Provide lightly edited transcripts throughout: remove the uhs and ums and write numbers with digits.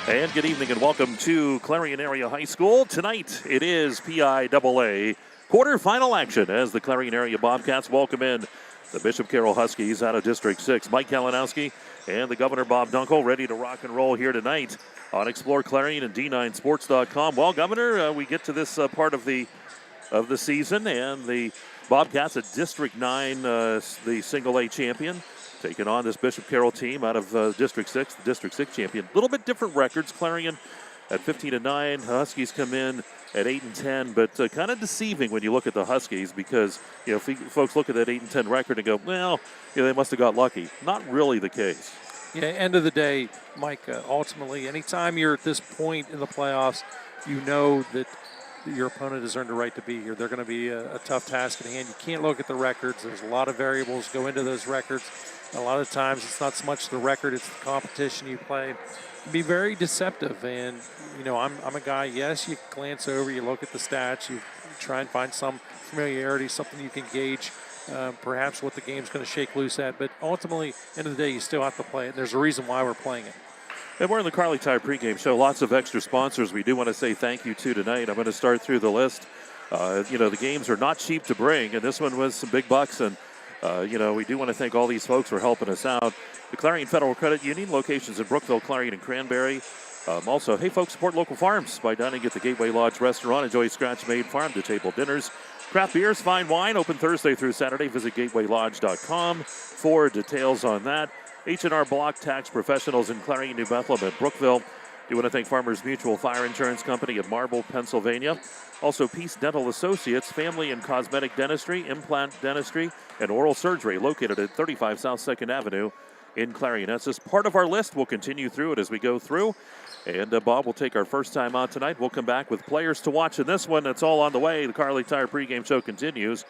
And good evening and welcome to Clarion Area High School. Tonight it is PIAA quarterfinal action as the Clarion Area Bobcats welcome in the Bishop Carroll Huskies out of District 6. Mike Kalinowski and the Governor Bob Dunkel ready to rock and roll here tonight on Explore Clarion and D9Sports.com. Well, Governor, we get to this part of the season, and the Bobcats at District 9, the single A champion, taking on this Bishop Carroll team out of District 6, the District 6 champion. A little bit different records. Clarion at 15-9. Huskies come in at 8-10, but kind of deceiving when you look at the Huskies because, you know, folks look at that 8-10 record and go, well, you know, they must have got lucky. Not really the case. Yeah, end of the day, Mike, ultimately, anytime you're at this point in the playoffs, you know that your opponent has earned the right to be here. They're going to be a tough task at hand. You can't look at the records. There's a lot of variables go into those records. A lot of times it's not so much the record, it's the competition you play. It can be very deceptive. And, you know, I'm a guy, yes, you glance over, you look at the stats, you try and find some familiarity, something you can gauge, perhaps what the game's going to shake loose at. But ultimately, end of the day, you still have to play it. There's a reason why we're playing it. And we're in the Carly Tire pregame show. Lots of extra sponsors we do want to say thank you to tonight. I'm going to start through the list. You know, the games are not cheap to bring, and this one was some big bucks. And you know, we do want to thank all these folks for helping us out. The Clarion Federal Credit Union, locations in Brookville, Clarion, and Cranberry. Also, hey, folks, support local farms by dining at the Gateway Lodge Restaurant. Enjoy scratch-made farm-to-table dinners. Craft beers, fine wine, open Thursday through Saturday. Visit GatewayLodge.com for details on that. H&R Block Tax Professionals in Clarion, New Bethlehem, and Brookville. Do want to thank Farmers Mutual Fire Insurance Company in Marble, Pennsylvania. Also, Peace Dental Associates, family and cosmetic dentistry, implant dentistry, and oral surgery located at 35 South 2nd Avenue in Clarion. That's just part of our list. We'll continue through it as we go through. And Bob will take our first time out tonight. We'll come back with players to watch in this one. That's all on the way. The Carly Tire pregame show continues.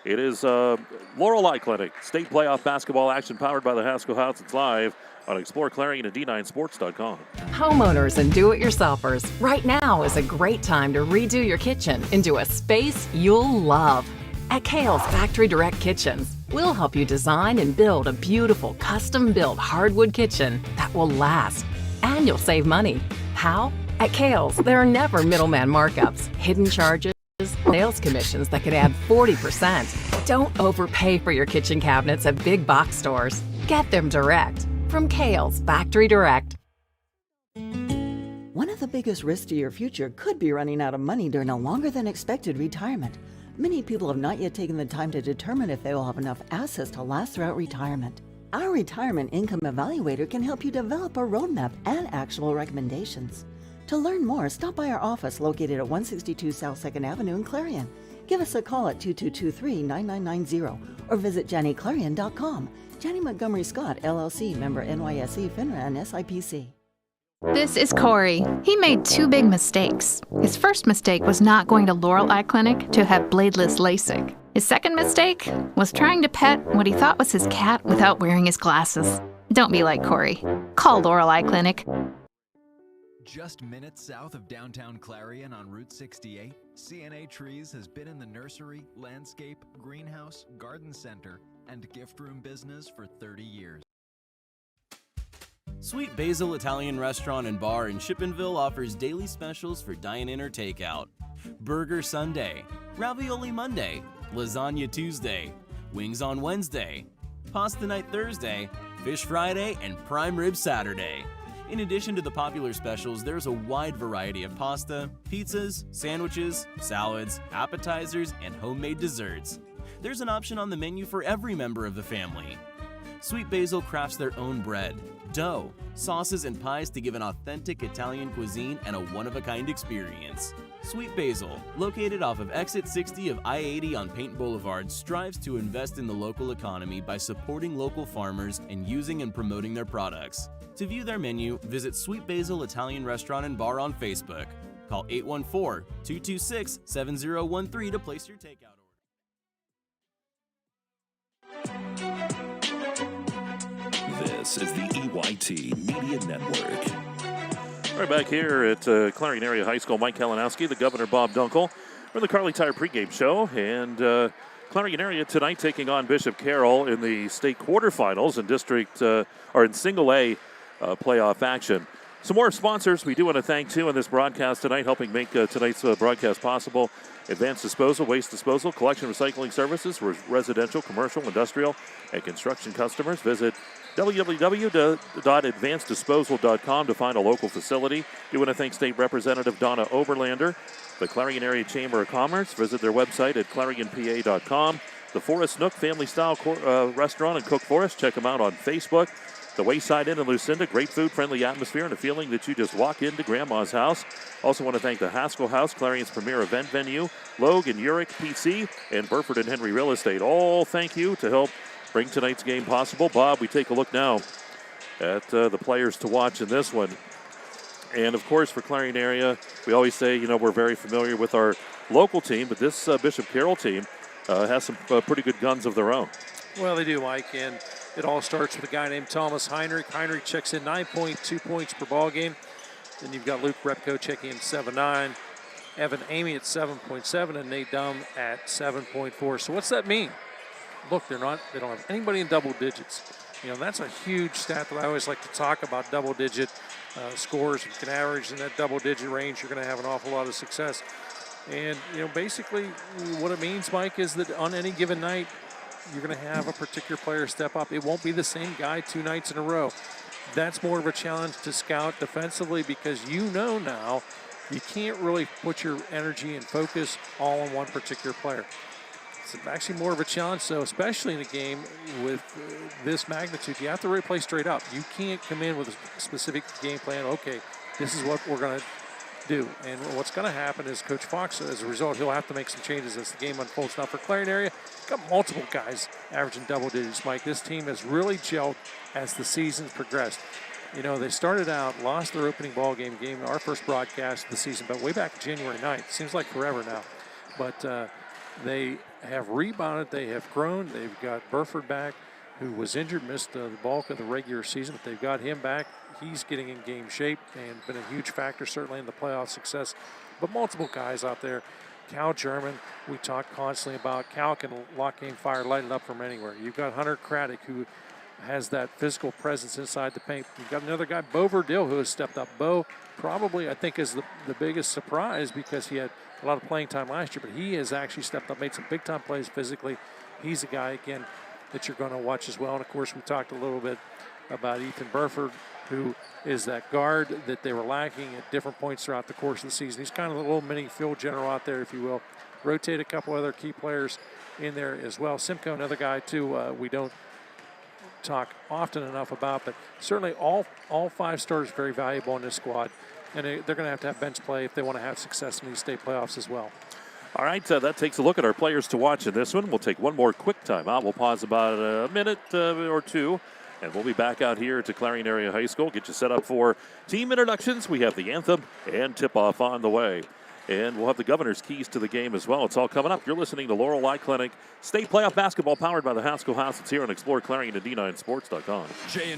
It is Laurel Eye Clinic, state playoff basketball action powered by the Haskell House. It's live on Explore Clarion and D9Sports.com. Homeowners and do-it-yourselfers, right now is a great time to redo your kitchen into a space you'll love. At Carroll's Factory Direct Kitchens, we'll help you design and build a beautiful custom-built hardwood kitchen that will last. And you'll save money. How? At Carroll's, there are never middleman markups, hidden charges, sales commissions that could add 40%. Don't overpay for your kitchen cabinets at big box stores. Get them direct from Carroll's Factory Direct. One of the biggest risks to your future could be running out of money during a longer than expected retirement. Many people have not yet taken the time to determine if they will have enough assets to last throughout retirement. Our Retirement Income Evaluator can help you develop a roadmap and actionable recommendations. To learn more, stop by our office located at 162 South 2nd Avenue in Clarion. Give us a call at 2223-9990 or visit JannyClarion.com. Janney Montgomery Scott, LLC, member NYSE, FINRA, and SIPC. This is Corey. He made two big mistakes. His first mistake was not going to Laurel Eye Clinic to have bladeless LASIK. His second mistake was trying to pet what he thought was his cat without wearing his glasses. Don't be like Corey. Call Laurel Eye Clinic. Just minutes south of downtown Clarion on Route 68, CNA Trees has been in the nursery, landscape, greenhouse, garden center, and gift room business for 30 years. Sweet Basil Italian Restaurant and Bar in Shippenville offers daily specials for dine-in or takeout. Burger Sunday, Ravioli Monday, Lasagna Tuesday, Wings on Wednesday, Pasta Night Thursday, Fish Friday, and Prime Rib Saturday. In addition to the popular specials, there's a wide variety of pasta, pizzas, sandwiches, salads, appetizers, and homemade desserts. There's an option on the menu for every member of the family. Sweet Basil crafts their own bread, dough, sauces, and pies to give an authentic Italian cuisine and a one-of-a-kind experience. Sweet Basil, located off of exit 60 of I-80 on Paint Boulevard, strives to invest in the local economy by supporting local farmers and using and promoting their products. To view their menu, visit Sweet Basil Italian Restaurant and Bar on Facebook. Call 814-226-7013 to place your takeout order. This is the EYT Media Network. Right back here at Clarion Area High School, Mike Kalinowski, the Governor Bob Dunkel. We're the Carly Tire pregame show, and Clarion area tonight taking on Bishop Carroll in the state quarterfinals in district or in single A playoff action. Some more sponsors we do want to thank too in this broadcast tonight, helping make tonight's broadcast possible. Advanced Disposal, Waste Disposal, Collection Recycling Services, residential, commercial, industrial, and construction customers. Visit www.advanceddisposal.com to find a local facility. We want to thank State Representative Donna Oberlander. The Clarion Area Chamber of Commerce. Visit their website at clarionpa.com. The Forest Nook Family Style Restaurant and Cook Forest. Check them out on Facebook. The Wayside Inn in Lucinda. Great food, friendly atmosphere, and a feeling that you just walk into Grandma's house. Also want to thank the Haskell House, Clarion's premier event venue. Logue and Urick PC and Burford and Henry Real Estate. All thank you to help bring tonight's game possible. Bob, we take a look now at the players to watch in this one. And, of course, for Clarion area, we always say, we're very familiar with our local team, but this Bishop Carroll team has some pretty good guns of their own. Well, they do, Mike, and it all starts with a guy named Thomas Heinrich. Heinrich checks in 9.2 points per ball game. Then you've got Luke Repko checking in 7.9, Evan Amy at 7.7, and Nate Dumb at 7.4. So what's that mean? Look, they don't have anybody in double digits. That's a huge stat that I always like to talk about, double-digit scores. If you can average in that double-digit range, you're going to have an awful lot of success. And, basically what it means, Mike, is that on any given night, you're going to have a particular player step up. It won't be the same guy 2 nights in a row. That's more of a challenge to scout defensively because now you can't really put your energy and focus all on one particular player. It's actually more of a challenge, so especially in a game with this magnitude, you have to really play straight up. You can't come in with a specific game plan. Okay, this is what we're going to do. And what's going to happen is Coach Fox, as a result, he'll have to make some changes as the game unfolds. Now for Clarion area, got multiple guys averaging double digits, Mike. This team has really gelled as the season's progressed. They started out, lost their opening ball game, our first broadcast of the season, but way back January 9th. Seems like forever now. But they have rebounded. They have grown. They've got Burford back, who was injured, missed the bulk of the regular season, but they've got him back. He's getting in game shape and been a huge factor, certainly in the playoff success. But multiple guys out there. Cal German, we talk constantly about. Cal can lock game fire, light it up from anywhere. You've got Hunter Craddock, who has that physical presence inside the paint. You've got another guy, Bo Verdil, who has stepped up. Bo probably, I think, is the biggest surprise because he had a lot of playing time last year, but he has actually stepped up, made some big-time plays physically. He's a guy, again, that you're going to watch as well. And, of course, we talked a little bit about Ethan Burford, who is that guard that they were lacking at different points throughout the course of the season. He's kind of a little mini field general out there, if you will. Rotate a couple other key players in there as well. Simcoe, another guy, too, we don't talk often enough about, but certainly all 5 starters very valuable in this squad. And they're going to have bench play if they want to have success in these state playoffs as well. All right, that takes a look at our players to watch in this one. We'll take one more quick timeout. We'll pause about a minute or two, and we'll be back out here to Clarion Area High School. Get you set up for team introductions. We have the anthem and tip-off on the way. And we'll have the governor's keys to the game as well. It's all coming up. You're listening to Lorelei Clinic. State playoff basketball powered by the Haskell House. It's here on exploreClarion and D9Sports.com.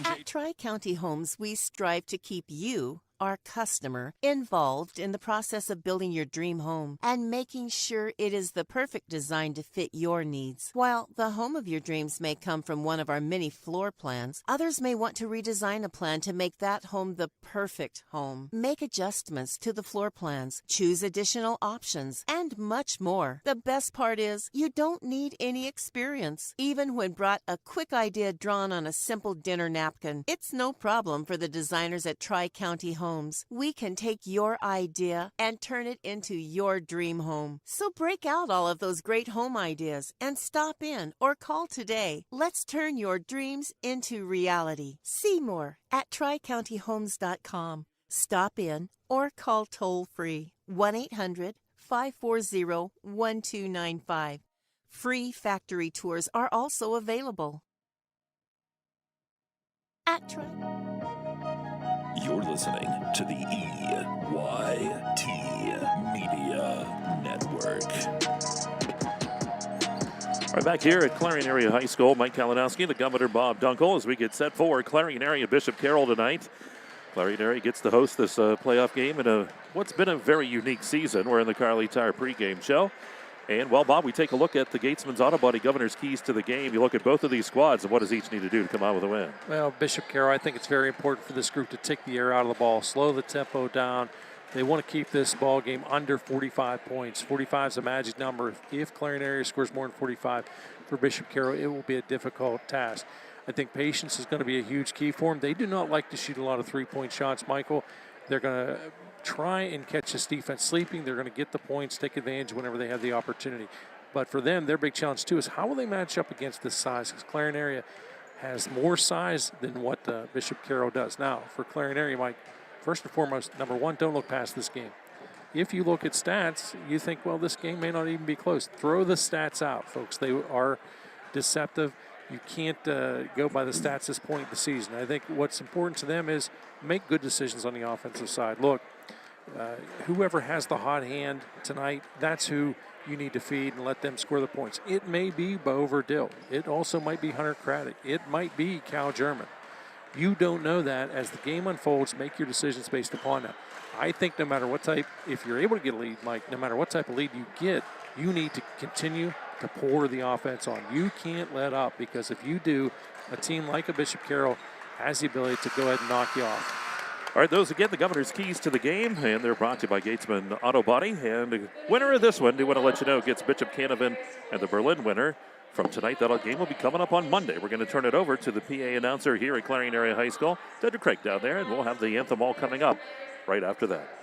At Tri-County Homes, we strive to keep you, our customer, involved in the process of building your dream home and making sure it is the perfect design to fit your needs. While the home of your dreams may come from one of our many floor plans, others may want to redesign a plan to make that home the perfect home. Make adjustments to the floor plans, choose additional options, and much more. The best part is you don't need any experience. Even when brought a quick idea drawn on a simple dinner napkin, it's no problem for the designers at Tri-County Homes. We can take your idea and turn it into your dream home. So break out all of those great home ideas and stop in or call today. Let's turn your dreams into reality. See more at TriCountyHomes.com. Stop in or call toll-free 1-800-540-1295. Free factory tours are also available. At You're listening to the EYT Media Network. All right, back here at Clarion Area High School, Mike Kalinowski, the Governor Bob Dunkel, as we get set for Clarion Area Bishop Carroll tonight. Clarion Area gets to host this playoff game in what's been a very unique season. We're in the Carly Tire pregame show. And, well, Bob, we take a look at the Gatesman's Auto Body Governor's Keys to the game. You look at both of these squads, and what does each need to do to come out with a win? Well, Bishop Carroll, I think it's very important for this group to take the air out of the ball, slow the tempo down. They want to keep this ball game under 45 points. 45 is a magic number. If Clarion area scores more than 45 for Bishop Carroll, it will be a difficult task. I think patience is going to be a huge key for them. They do not like to shoot a lot of three-point shots, Michael. They're going to try and catch this defense sleeping. They're going to get the points, take advantage whenever they have the opportunity. But for them, their big challenge, too, is how will they match up against this size? Because Clarion area has more size than what Bishop Carroll does. Now, for Clarion area, Mike, first and foremost, number one, don't look past this game. If you look at stats, you think, well, this game may not even be close. Throw the stats out, folks. They are deceptive. You can't go by the stats this point in the season. I think what's important to them is make good decisions on the offensive side. Look, whoever has the hot hand tonight, that's who you need to feed and let them score the points. It may be Bo Verdill. It also might be Hunter Craddock. It might be Cal German. You don't know that. As the game unfolds, make your decisions based upon that. I think no matter what type, if you're able to get a lead, Mike, no matter what type of lead you get, you need to continue to pour the offense on. You can't let up, because if you do, a team like a Bishop Carroll has the ability to go ahead and knock you off. All right, those again, the Governor's Keys to the game, and they're brought to you by Gatesman Auto Body. And the winner of this one, they want to let you know, gets Bishop Canavan and the Berlin winner from tonight. That game will be coming up on Monday. We're going to turn it over to the PA announcer here at Clarion Area High School, Dr. Craig down there, and we'll have the anthem all coming up right after that.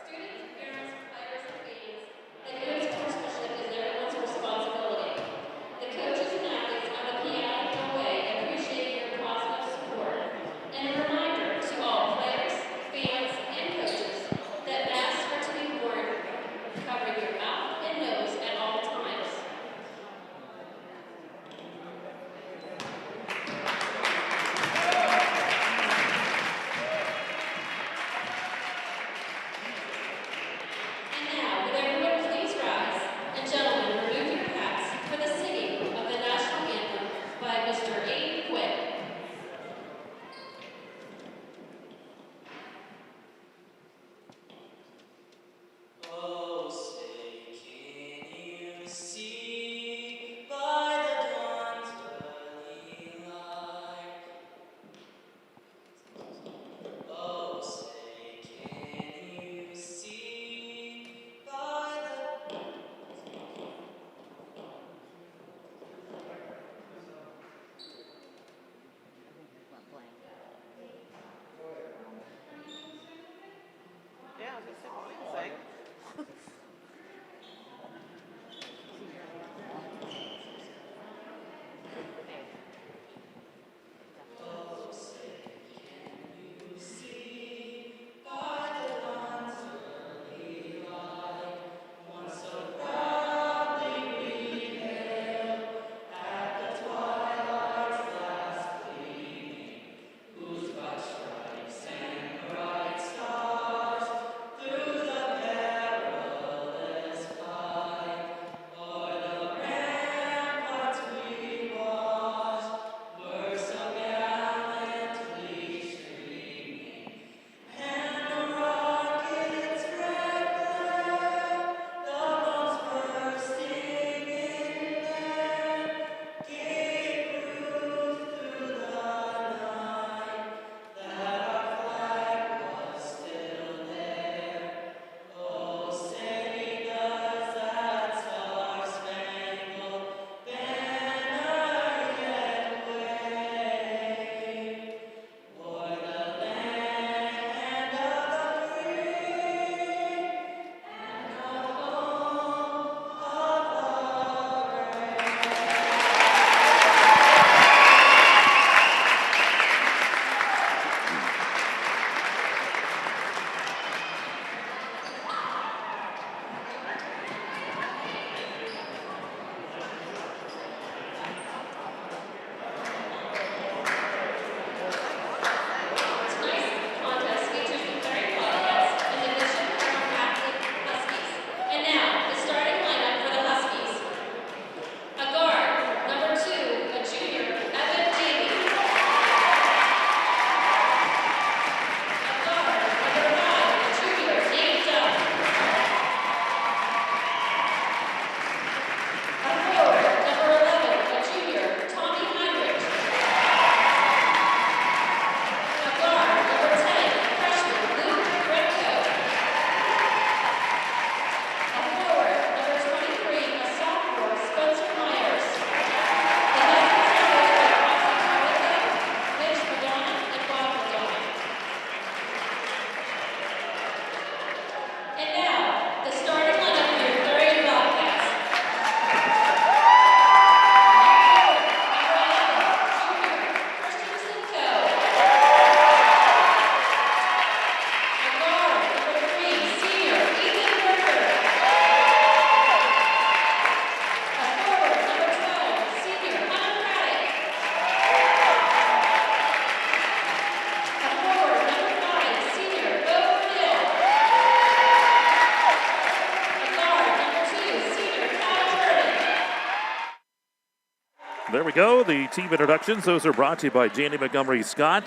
There we go. The team introductions. Those are brought to you by Jandy Montgomery Scott.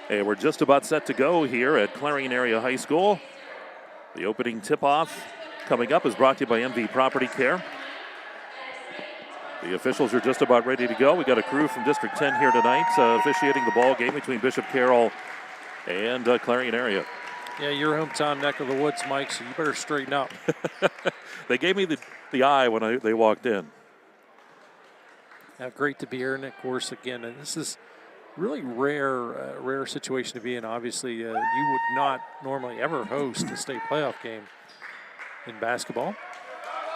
And we're just about set to go here at Clarion Area High School. The opening tip-off coming up is brought to you by MV Property Care. The officials are just about ready to go. We got a crew from District 10 here tonight officiating the ball game between Bishop Carroll and Clarion Area. Yeah, your hometown neck of the woods, Mike, so you better straighten up. They gave me the eye when they walked in. Yeah, great to be here, and of course, again, and this is really rare situation to be in. Obviously, you would not normally ever host a state playoff game in basketball.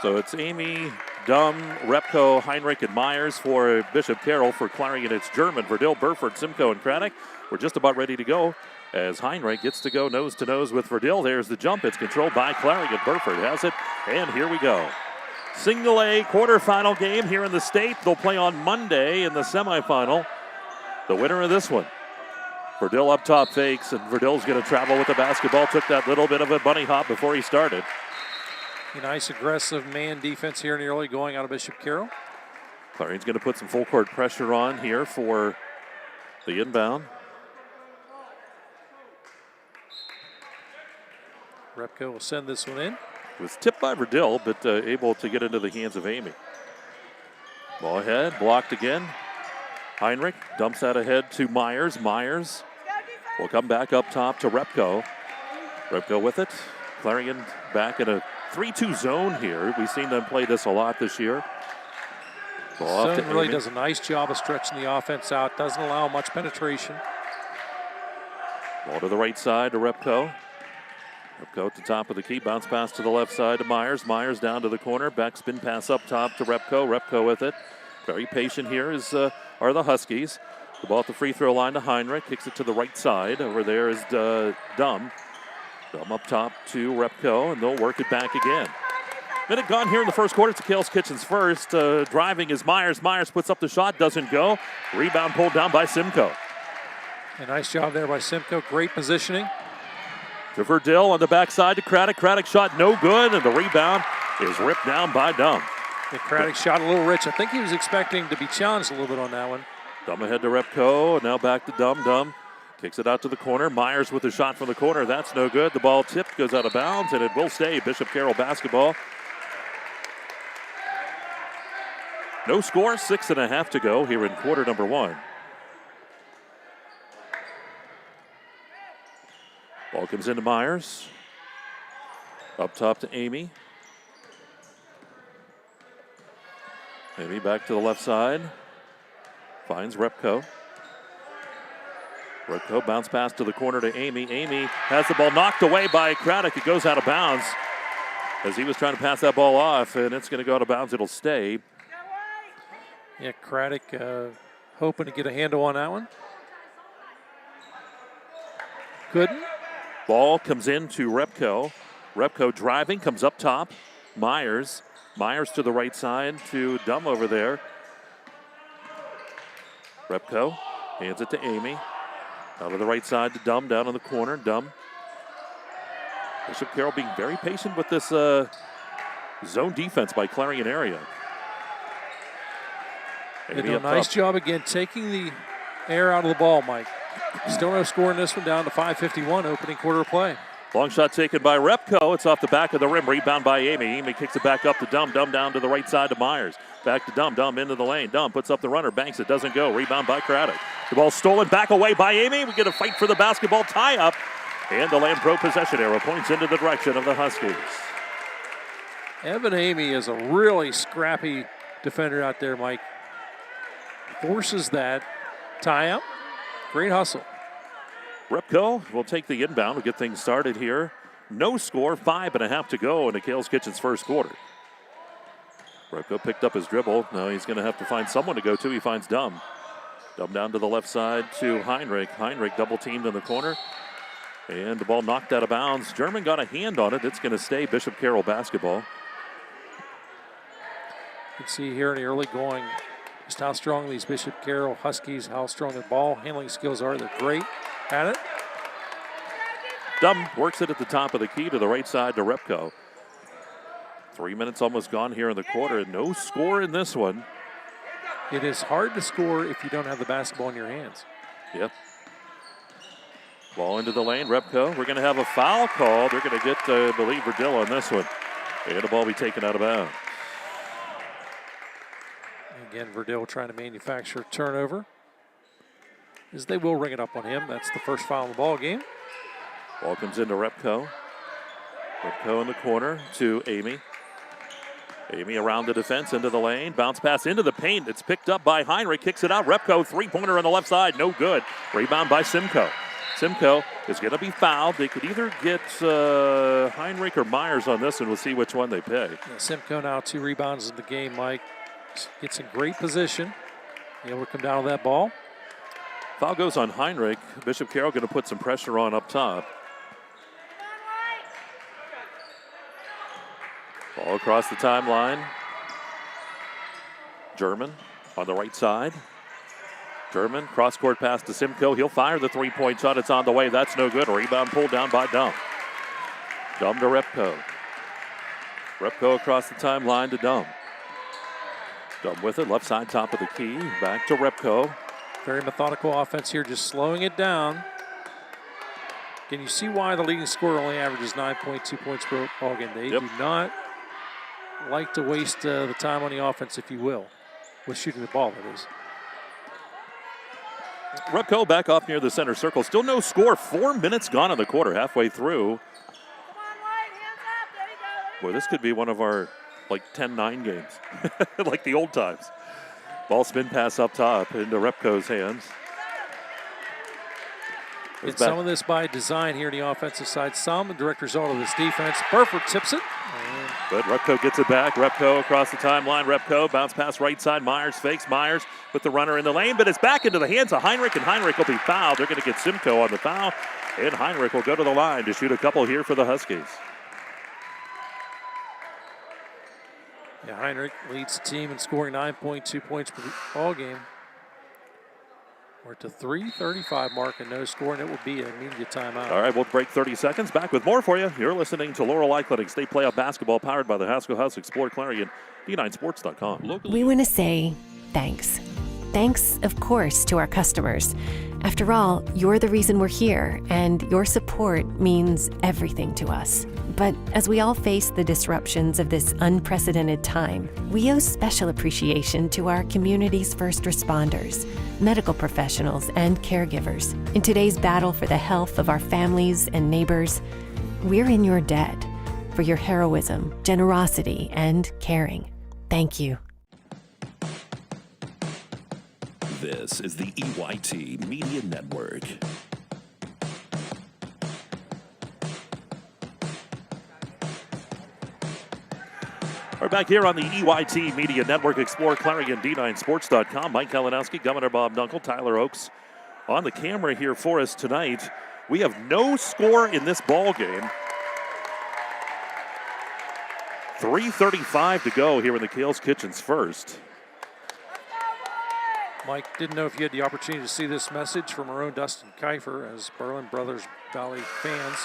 So it's Amy, Dunn, Repko, Heinrich, and Myers for Bishop Carroll. For Clarion, it's German, Verdil, Burford, Simcoe, and Craddock. We're just about ready to go as Heinrich gets to go nose-to-nose with Verdil. There's the jump. It's controlled by Clarion. Burford has it, and here we go. Single A quarterfinal game here in the state. They'll play on Monday in the semifinal. The winner of this one. Verdil up top fakes, and Verdil's going to travel with the basketball. Took that little bit of a bunny hop before he started. A nice aggressive man defense here in the early going out of Bishop Carroll. Clarion's going to put some full court pressure on here for the inbound. Repko will send this one in. It was tipped by Verdil, but able to get into the hands of Amy. Ball ahead, blocked again. Heinrich dumps that ahead to Myers. Myers will come back up top to Repko. Repko with it. Clarion back in a 3-2 zone here. We've seen them play this a lot this year. Ball Zone really does a nice job of stretching the offense out. Doesn't allow much penetration. Ball to the right side to Repko. Repko at the top of the key. Bounce pass to the left side to Myers. Myers down to the corner. Back spin pass up top to Repko. Repko with it. Very patient here are the Huskies. The ball at the free throw line to Heinrich. Kicks it to the right side. Over there is Dumb. Dumb up top to Repko, and they'll work it back again. Minute gone here in the first quarter. It's Kales Kitchens first. Driving is Myers. Myers puts up the shot. Doesn't go. Rebound pulled down by Simcoe. A nice job there by Simcoe. Great positioning. To Verdil on the backside to Craddock. Craddock shot no good, and the rebound is ripped down by Dumb. The Craddock shot a little rich. I think he was expecting to be challenged a little bit on that one. Dumb ahead to Repko. Now back to Dumb. Dumb kicks it out to the corner. Myers with a shot from the corner. That's no good. The ball tipped, goes out of bounds, and it will stay Bishop Carroll basketball. No score, 6.5 to go here in quarter number one. Ball comes into Myers. Up top to Amy. Amy back to the left side. Finds Repko. Repko bounce pass to the corner to Amy. Amy has the ball knocked away by Craddock. It goes out of bounds as he was trying to pass that ball off, and it's going to go out of bounds. It'll stay. Yeah, Craddock hoping to get a handle on that one. Couldn't. Ball comes in to Repko. Repko driving, comes up top. Myers. Myers to the right side to Dumb over there. Repko hands it to Amy. Out of the right side to Dumb, down in the corner. Dumb. Bishop Carroll being very patient with this zone defense by Clarion Area. They do a nice job again taking the air out of the ball, Mike. Still no score in this one, down to 5:51 opening quarter of play. Long shot taken by Repko. It's off the back of the rim. Rebound by Amy. Amy kicks it back up to Dumb. Dumb down to the right side to Myers. Back to Dumb. Dumb into the lane. Dumb puts up the runner. Banks it. Doesn't go. Rebound by Craddock. The ball stolen back away by Amy. We get a fight for the basketball tie-up. And the Land Pro possession arrow points into the direction of the Huskies. Evan Amy is a really scrappy defender out there, Mike. Forces that tie-up. Great hustle. Repko will take the inbound. We'll get things started here. No score, 5.5 to go in the Kales Kitchens first quarter. Repko picked up his dribble. Now he's going to have to find someone to go to. He finds Dumb. Dumb down to the left side to Heinrich. Heinrich double teamed in the corner. And the ball knocked out of bounds. German got a hand on it. It's going to stay Bishop Carroll basketball. You can see here in the early going just how strong these Bishop Carroll Huskies, how strong their ball handling skills are. They're great at it. Dumb works it at the top of the key to the right side to Repko. 3 minutes almost gone here in the quarter. No score in this one. It is hard to score if you don't have the basketball in your hands. Yep. Ball into the lane, Repco. We're going to have a foul call. They're going to get, I believe, Verdell on this one. And the ball will be taken out of bounds. Again, Verdell trying to manufacture a turnover, as they will ring it up on him. That's the first foul in the ball game. Ball comes into Repco. Repco in the corner to Amy. Amy around the defense, into the lane. Bounce pass into the paint. It's picked up by Heinrich. Kicks it out. Repco, three-pointer on the left side. No good. Rebound by Simcoe. Simcoe is going to be fouled. They could either get Heinrich or Myers on this, and we'll see which one they pick. Yeah, Simcoe now 2 rebounds in the game, Mike. Gets in great position. Able to come down with that ball. Foul goes on Heinrich. Bishop Carroll going to put some pressure on up top. Ball across the timeline. German on the right side. German, cross-court pass to Simcoe. He'll fire the three-point shot. It's on the way. That's no good. A rebound pulled down by Dum. Dum to Repco. Repco across the timeline to Dum. Dum with it, left side, top of the key. Back to Repco. Very methodical offense here, just slowing it down. Can you see why the leading scorer only averages 9.2 points per ball game? They do not like to waste the time on the offense, if you will, with shooting the ball, that is. Repco back off near the center circle. Still no score. 4 minutes gone in the quarter, halfway through. Boy, this could be one of our, 10-9 games, like the old times. Ball spin pass up top into Repco's hands. It's some of this by design here on the offensive side. Some direct result of this defense. Burford tips it. But Repco gets it back. Repco across the timeline. Repco bounce pass right side. Myers fakes. Myers with the runner in the lane, but it's back into the hands of Heinrich, and Heinrich will be fouled. They're going to get Simcoe on the foul, and Heinrich will go to the line to shoot a couple here for the Huskies. Yeah, Heinrich leads the team in scoring 9.2 points per ball game. We're at the 3:35 mark and no score, and it will be an immediate timeout. All right, we'll break 30 seconds. Back with more for you. You're listening to Laurel Clinic State Playoff Basketball, powered by the Haskell House. Explore Clarion, D9sports.com. We want to say thanks. Thanks, of course, to our customers. After all, you're the reason we're here, and your support means everything to us. But as we all face the disruptions of this unprecedented time, we owe special appreciation to our community's first responders, medical professionals, and caregivers. In today's battle for the health of our families and neighbors, we're in your debt for your heroism, generosity, and caring. Thank you. This is the EYT Media Network. We're back here on the EYT Media Network. Explore Clarion, D9sports.com. Mike Kalinowski, Governor Bob Dunkel, Tyler Oakes on the camera here for us tonight. We have no score in this ball game. 3:35 to go here in the Kales Kitchens first. Mike, didn't know if you had the opportunity to see this message from our own Dustin Kiefer as Berlin Brothers Valley fans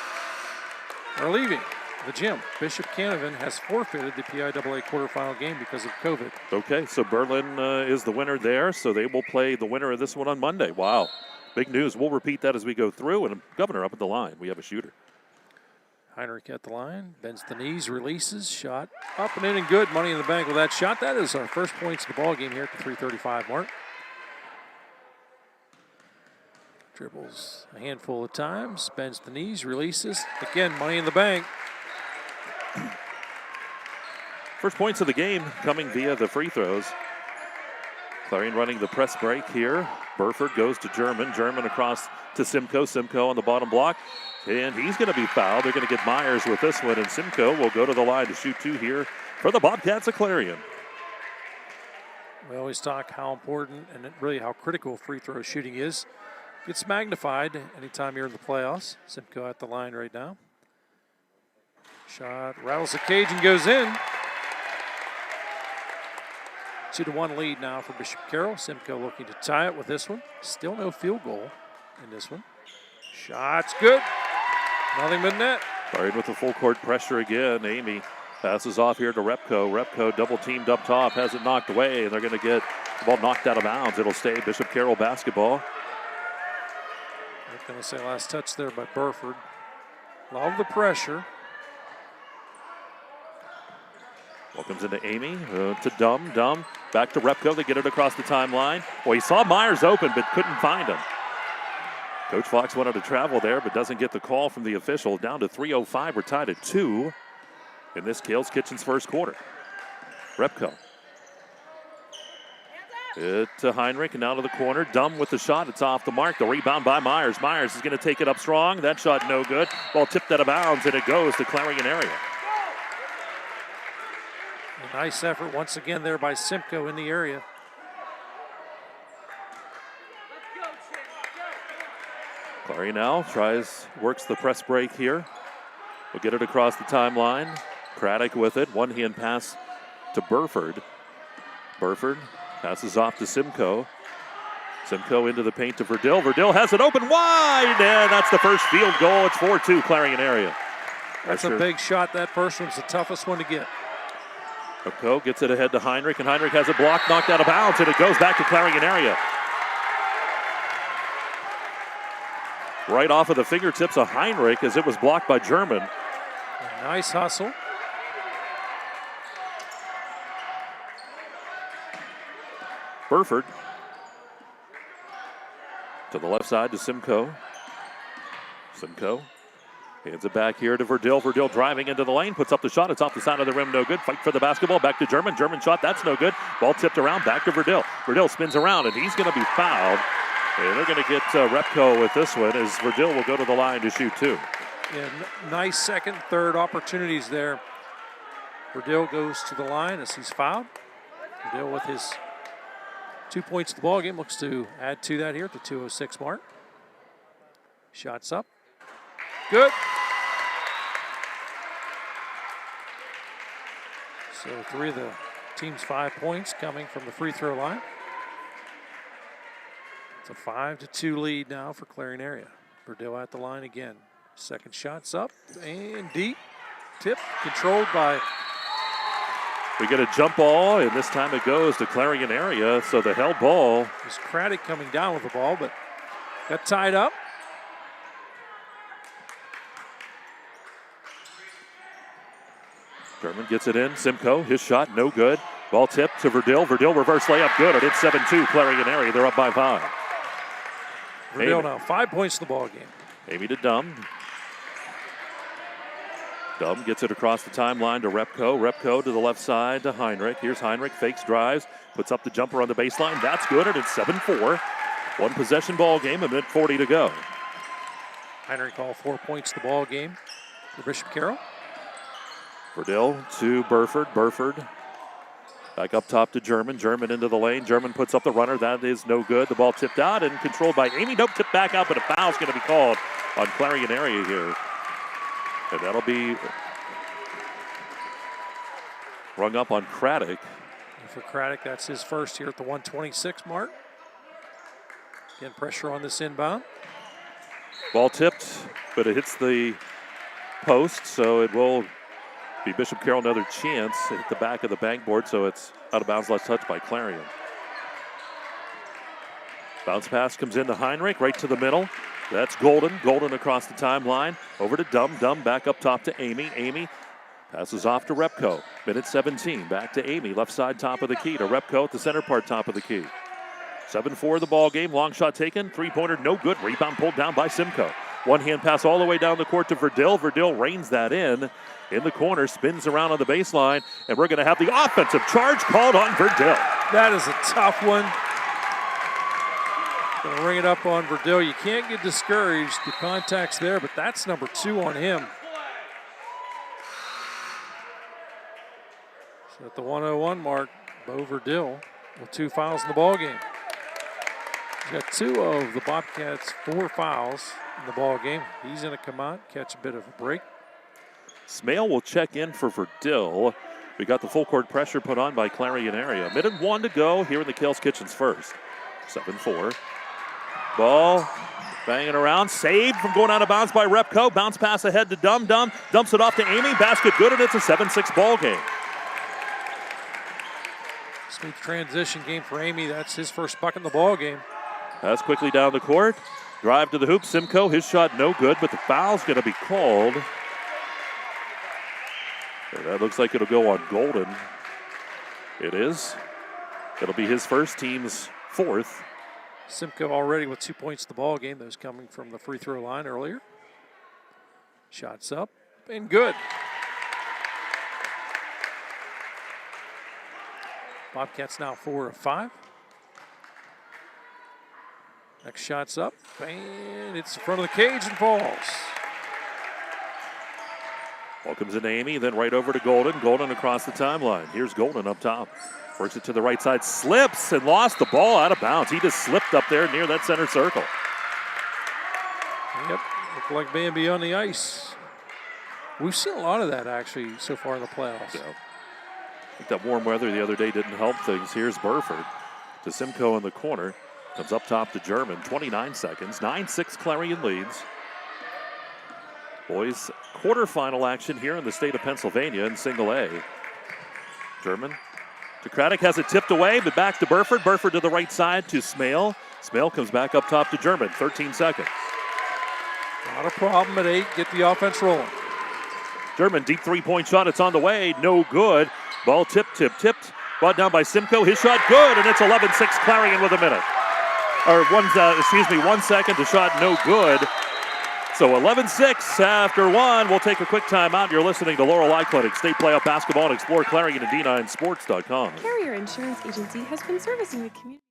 are leaving the gym. Bishop Canavan has forfeited the PIAA quarterfinal game because of COVID. Okay, so Berlin is the winner there, so they will play the winner of this one on Monday. Wow, big news. We'll repeat that as we go through, and Governor up at the line. We have a shooter. Heinrich at the line, bends the knees, releases, shot up and in and good. Money in the bank with that shot. That is our first points in the ball game here at the 3:35 mark. Dribbles a handful of times, bends the knees, releases. Again, money in the bank. First points of the game coming via the free throws. Clarion running the press break here. Burford goes to German. German across to Simcoe. Simcoe on the bottom block. And he's going to be fouled. They're going to get Myers with this one. And Simcoe will go to the line to shoot two here for the Bobcats of Clarion. We always talk how important and really how critical free throw shooting is. Gets magnified anytime you're in the playoffs. Simcoe at the line right now. Shot rattles the cage and goes in. 2-1 lead now for Bishop Carroll. Simcoe looking to tie it with this one. Still no field goal in this one. Shot's good. Nothing but net. Clarion with the full court pressure again. Amy passes off here to Repco. Repco double teamed up top, has it knocked away, and they're going to get The ball knocked out of bounds. It'll stay Bishop Carroll basketball. I'm going to say last touch there by Burford. Love the pressure. Ball comes into Amy, to Dumb. Dumb back to Repko. They get it across the timeline. Well, he saw Myers open, but couldn't find him. Coach Fox wanted to travel there, but doesn't get the call from the official. Down to 3:05. We're tied at 2 in this Kale's Kitchen's first quarter. Repko. It to Heinrich and out of the corner. Dumb with the shot. It's off the mark. The rebound by Myers. Myers is going to take it up strong. That shot no good. Ball tipped out of bounds, and it goes to Clarion area. A nice effort once again there by Simcoe in the area. Clarion now works the press break here. We'll get it across the timeline. Craddock with it. One-hand pass to Burford. Burford passes off to Simcoe. Simcoe into the paint to Verdill. Verdill has it open wide, and that's the first field goal. It's 4-2 Clarion area. That's a big shot. That first one's the toughest one to get. Repko gets it ahead to Heinrich, and Heinrich has a block knocked out of bounds, and it goes back to Clarion area. Right off of the fingertips of Heinrich as it was blocked by German. A nice hustle. Burford to the left side to Simcoe. Simcoe hands it back here to Verdill. Verdill driving into the lane, puts up the shot. It's off the side of the rim, no good. Fight for the basketball, back to German. German shot, that's no good. Ball tipped around, back to Verdill. Verdill spins around, and he's going to be fouled. And they're going to get Repko with this one as Verdill will go to the line to shoot two. Yeah, nice second, third opportunities there. Verdill goes to the line as he's fouled. Verdill with his 2 points to the ball game looks to add to that here at the 2:06 mark. Shots up. Good. So 3 of the team's 5 points coming from the free throw line. It's a 5-2 lead now for Clarion area. Verdill at the line again. Second shot's up and deep. Tip controlled by. We get a jump ball, and this time it goes to Clarion area. So the held ball. It's Craddock coming down with the ball, but got tied up. German gets it in. Simcoe, his shot, no good. Ball tipped to Verdill. Verdill reverse layup, good. And it's 7-2 Clarion area. They're up by 5. Verdill now 5 points to the ball game. Amy to Dumb. Dumb gets it across the timeline to Repko. Repko to the left side to Heinrich. Here's Heinrich, fakes, drives, puts up the jumper on the baseline. That's good, and it's 7-4. One possession ball game, a minute 40 to go. Heinrich all 4 points to the ball game for Bishop Carroll. Verdill to Burford. Burford back up top to German. German into the lane. German puts up the runner. That is no good. The ball tipped out and controlled by Amy. Nope, tipped back out, but a foul's going to be called on Clarion area here. And that'll be rung up on Craddock. And for Craddock, that's his first here at the 126 mark. Again, pressure on this inbound. Ball tipped, but it hits the post, so it will be Bishop Carroll another chance. It hit the back of the backboard, so it's out of bounds, last touch by Clarion. Bounce pass comes into Heinrich, right to the middle. That's Golden. Golden across the timeline. Over to Dumb. Dumb back up top to Amy. Amy passes off to Repko. Minute 17. Back to Amy. Left side top of the key to Repko at the center part top of the key. 7-4 the ball game. Long shot taken. Three-pointer no good. Rebound pulled down by Simcoe. One-hand pass all the way down the court to Verdill. Verdill reins that in the corner. Spins around on the baseline. And we're going to have the offensive charge called on Verdill. That is a tough one. Going to ring it up on Verdill. You can't get discouraged. The contact's there, but that's number 2 on him. So at the 1:01 mark, Bo Verdill with 2 fouls in the ball game. He's got 2 of the Bobcats' 4 fouls in the ball game. He's going to come out, catch a bit of a break. Smale will check in for Verdill. We got the full court pressure put on by Clarion area. Minute 1 to go here in the Kale's Kitchens first. 7-4. Ball banging around, saved from going out of bounds by Repko. Bounce pass ahead to Dumb. Dumb dumps it off to Amy. Basket good, and it's a 7-6 ball game. Smooth transition game for Amy. That's his first bucket in the ball game. Pass quickly down the court. Drive to the hoop. Simcoe, his shot no good, but the foul's going to be called. And that looks like it'll go on Golden. It is. It'll be his first, team's fourth. Simcoe already with 2 points in the ball game. Those coming from the free throw line earlier. Shots up and good. Bobcats now 4 of 5. Next shot's up, and it's in front of the cage and falls. Ball comes in to Amy, then right over to Golden. Golden across the timeline. Here's Golden up top. Works it to the right side, slips and lost the ball out of bounds. He just slipped up there near that center circle. Yep, looked like Bambi on the ice. We've seen a lot of that actually so far in the playoffs. Yeah. I think that warm weather the other day didn't help things. Here's Burford to Simcoe in the corner. Comes up top to German, 29 seconds. 9-6 Clarion leads. Boys quarterfinal action here in the state of Pennsylvania in single A. German to Craddock, has it tipped away, but back to Burford. Burford to the right side to Smale. Smale comes back up top to German, 13 seconds. Not a problem at 8, get the offense rolling. German, deep three-point shot, it's on the way, no good. Ball tipped. Brought down by Simcoe, his shot good, and it's 11-6 Clarion with a minute. Or 1 second, the shot no good. So 11-6 after 1. We'll take a quick timeout. You're listening to Laurel Eye Clinic, State Playoff Basketball, and Explore Clarion and D9Sports.com. Carrier Insurance Agency has been servicing the community.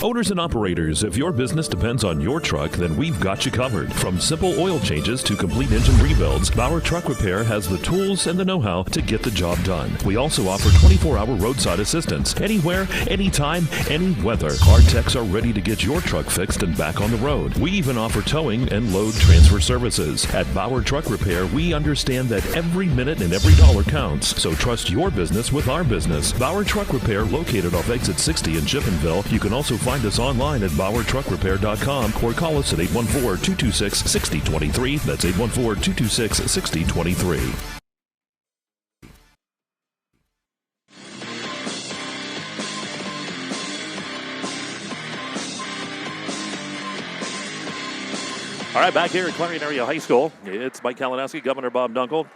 Owners and operators, if your business depends on your truck, then we've got you covered. From simple oil changes to complete engine rebuilds, Bauer Truck Repair has the tools and the know-how to get the job done. We also offer 24-hour roadside assistance. Anywhere, anytime, any weather. Our techs are ready to get your truck fixed and back on the road. We even offer towing and load transfer services. At Bauer Truck Repair, we understand that every minute and every dollar counts. So trust your business with our business. Bauer Truck Repair, located off exit 60 in Chippenville. You can also find us online at exploreClarion.com or call us at 814-226-6023. That's 814-226-6023. All right, back here at Clarion Area High School, it's Mike Kalinowski, Governor Bob Dunkel,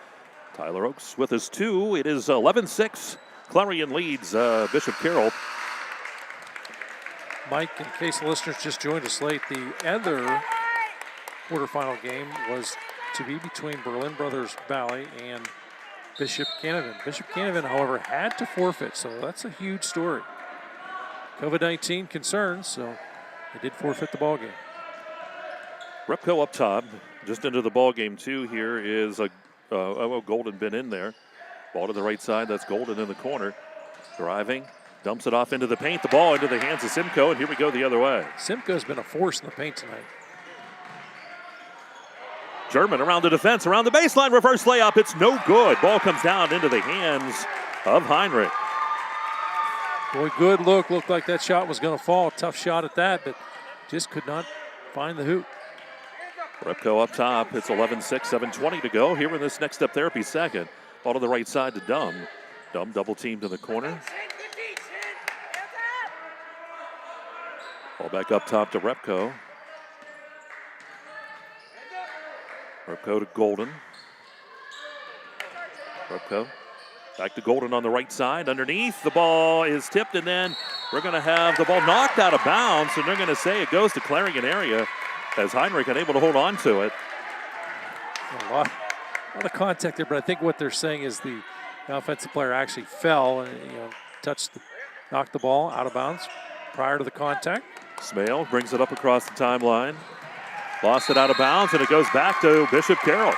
Tyler Oakes with us too. It is 11-6. Clarion leads Bishop Carroll. Mike, in case the listeners just joined us late, the other quarterfinal game was to be between Berlin Brothers Valley and Bishop Canevin. Bishop Canevin, however, had to forfeit, so that's a huge story. COVID-19 concerns, so they did forfeit the ball game. Repco up top, just into the ball game too. Here is Golden been in there. Ball to the right side, that's Golden in the corner. Driving. Dumps it off into the paint. The ball into the hands of Simcoe, and here we go the other way. Simcoe's been a force in the paint tonight. German around the defense, around the baseline, reverse layup. It's no good. Ball comes down into the hands of Heinrich. Boy, good look. Looked like that shot was going to fall. Tough shot at that, but just could not find the hoop. Repco up top. It's 11-6, 7:20 to go. Here in this next step therapy second. Ball to the right side to Dumb. Dumb double teamed in the corner. Ball back up top to Repco. Repco to Golden. Repco back to Golden on the right side. Underneath, the ball is tipped, and then we're going to have the ball knocked out of bounds, and they're going to say it goes to Clarion area as Heinrich unable to hold on to it. A lot of contact there, but I think what they're saying is the offensive player actually fell and knocked the ball out of bounds prior to the contact. Smale brings it up across the timeline. Lost it out of bounds, and it goes back to Bishop Carroll.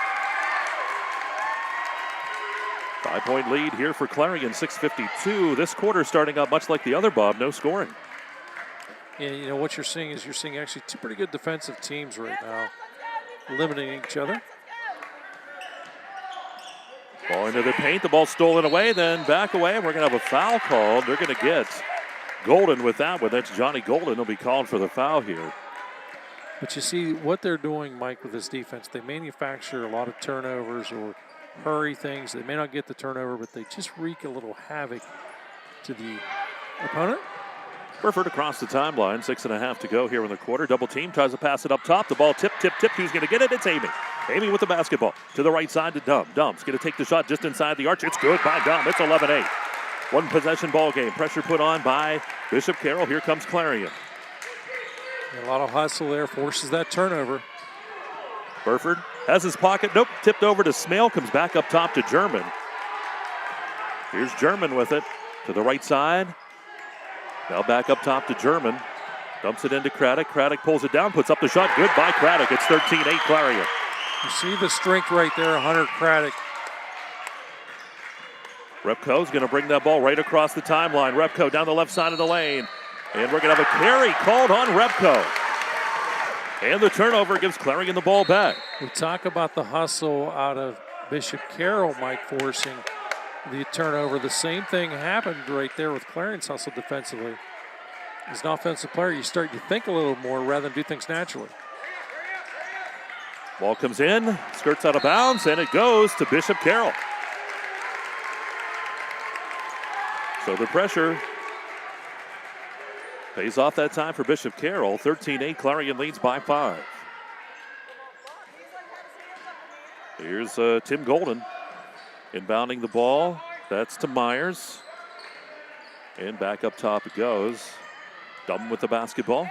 5-point lead here for Clarion, 6:52. This quarter starting out much like the other, Bob, no scoring. And what you're seeing is actually two pretty good defensive teams right now, limiting each other. Ball into the paint, the ball stolen away, then back away, and we're going to have a foul called. They're going to get Golden with that one. That's Johnny Golden. He'll be called for the foul here. But you see what they're doing, Mike, with this defense. They manufacture a lot of turnovers or hurry things. They may not get the turnover, but they just wreak a little havoc to the opponent. Burford across the timeline, 6.5 to go here in the quarter. Double team, tries to pass it up top. The ball tip. Who's going to get it? It's Amy. Amy with the basketball to the right side to Dumb. Dumb's going to take the shot just inside the arch. It's good by Dumb. It's 11-8. One possession ball game. Pressure put on by Bishop Carroll. Here comes Clarion. A lot of hustle there, forces that turnover. Burford has his pocket. Nope, tipped over to Smale. Comes back up top to German. Here's German with it to the right side. Now back up top to German. Dumps it into Craddock. Craddock pulls it down, puts up the shot. Good by Craddock. It's 13-8 Clarion. You see the strength right there, Hunter Craddock. Repko's going to bring that ball right across the timeline. Repko down the left side of the lane. And we're going to have a carry called on Repko. And the turnover gives Clarion the ball back. We talk about the hustle out of Bishop Carroll, Mike, forcing the turnover. The same thing happened right there with Clarion's hustle defensively. As an offensive player, you start to think a little more rather than do things naturally. Ball comes in, skirts out of bounds, and it goes to Bishop Carroll. So the pressure pays off that time for Bishop Carroll. 13-8, Clarion leads by 5. Here's Tim Golden inbounding the ball. That's to Myers. And back up top it goes. Dumb with the basketball.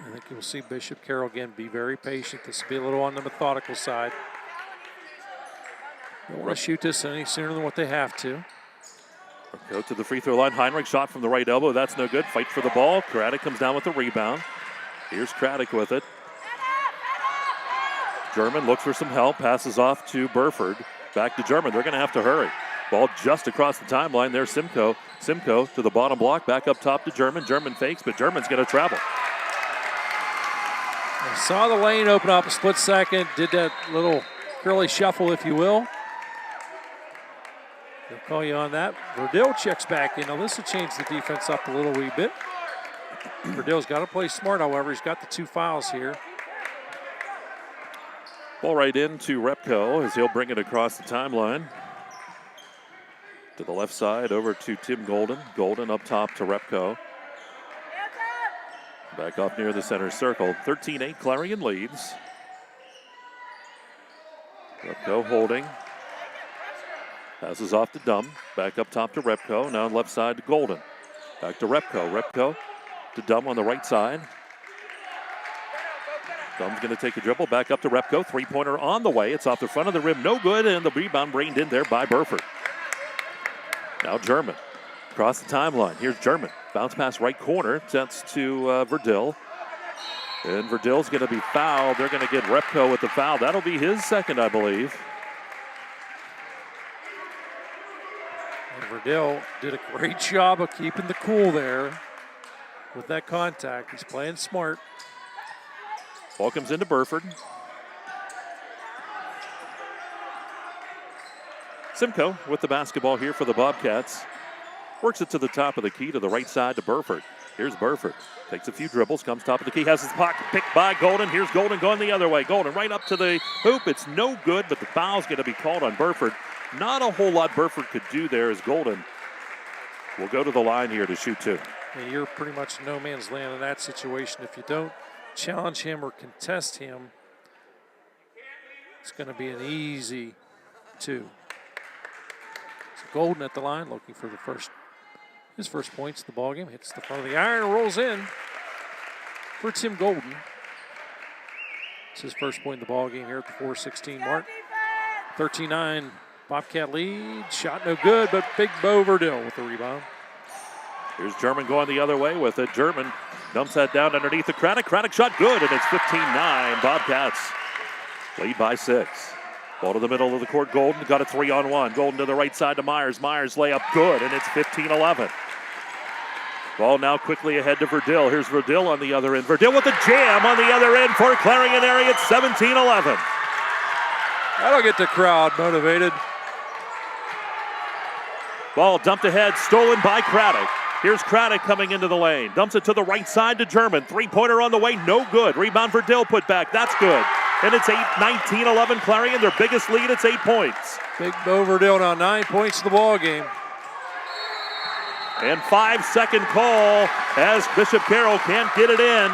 I think you'll see Bishop Carroll again be very patient. This will be a little on the methodical side. They don't want to shoot this any sooner than what they have to. Go to the free throw line. Heinrich shot from the right elbow. That's no good. Fight for the ball. Craddock comes down with the rebound. Here's Craddock with it. German looks for some help. Passes off to Burford. Back to German. They're going to have to hurry. Ball just across the timeline. There's Simcoe. Simcoe to the bottom block. Back up top to German. German fakes, but German's going to travel. I saw the lane open up a split second. Did that little curly shuffle, if you will. They'll call you on that. Verdell checks back in. Now this will change the defense up a little wee bit. Verdell's got to play smart, however. He's got the 2 fouls here. Ball right into Repko as he'll bring it across the timeline. To the left side over to Tim Golden. Golden up top to Repko. Back off near the center circle. 13-8, Clarion leads. Repko holding. Passes off to Dumb. Back up top to Repko. Now on left side to Golden. Back to Repko. Repko to Dumb on the right side. Dumb's going to take a dribble. Back up to Repko. Three-pointer on the way. It's off the front of the rim. No good, and the rebound reined in there by Burford. Now German. Across the timeline. Here's German. Bounce pass right corner. Sets to Verdell. And Verdell's going to be fouled. They're going to get Repko with the foul. That'll be his second, I believe. And Verdell did a great job of keeping the cool there with that contact. He's playing smart. Ball comes into Burford. Simcoe with the basketball here for the Bobcats. Works it to the top of the key to the right side to Burford. Here's Burford. Takes a few dribbles, comes top of the key, has his pocket picked by Golden. Here's Golden going the other way. Golden right up to the hoop. It's no good, but the foul's going to be called on Burford. Not a whole lot Burford could do there as Golden will go to the line here to shoot 2. And you're pretty much no man's land in that situation. If you don't challenge him or contest him, it's going to be an easy 2. So Golden at the line looking for his first points of the ballgame. Hits the front of the iron and rolls in for Tim Golden. It's his first point in the ballgame here at the 4:16 mark. 13-9 Bobcat lead. Shot no good, but Big Bo Verdell with the rebound. Here's German going the other way with it. German dumps that down underneath the Craddock. Craddock shot good, and it's 15-9. Bobcats lead by 6. Ball to the middle of the court. Golden got a 3-on-1. Golden to the right side to Myers. Myers layup good, and it's 15-11. Ball now quickly ahead to Verdell. Here's Verdell on the other end. Verdell with a jam on the other end for Clarion area. It's 17-11. That'll get the crowd motivated. Ball dumped ahead, stolen by Craddock. Here's Craddock coming into the lane. Dumps it to the right side to German. Three-pointer on the way, no good. Rebound for Dill, put back, that's good. And it's 19-11 Clarion, their biggest lead, it's 8 points. Big Bo Verdell now 9 points to the ball game. And 5-second call as Bishop Carroll can't get it in.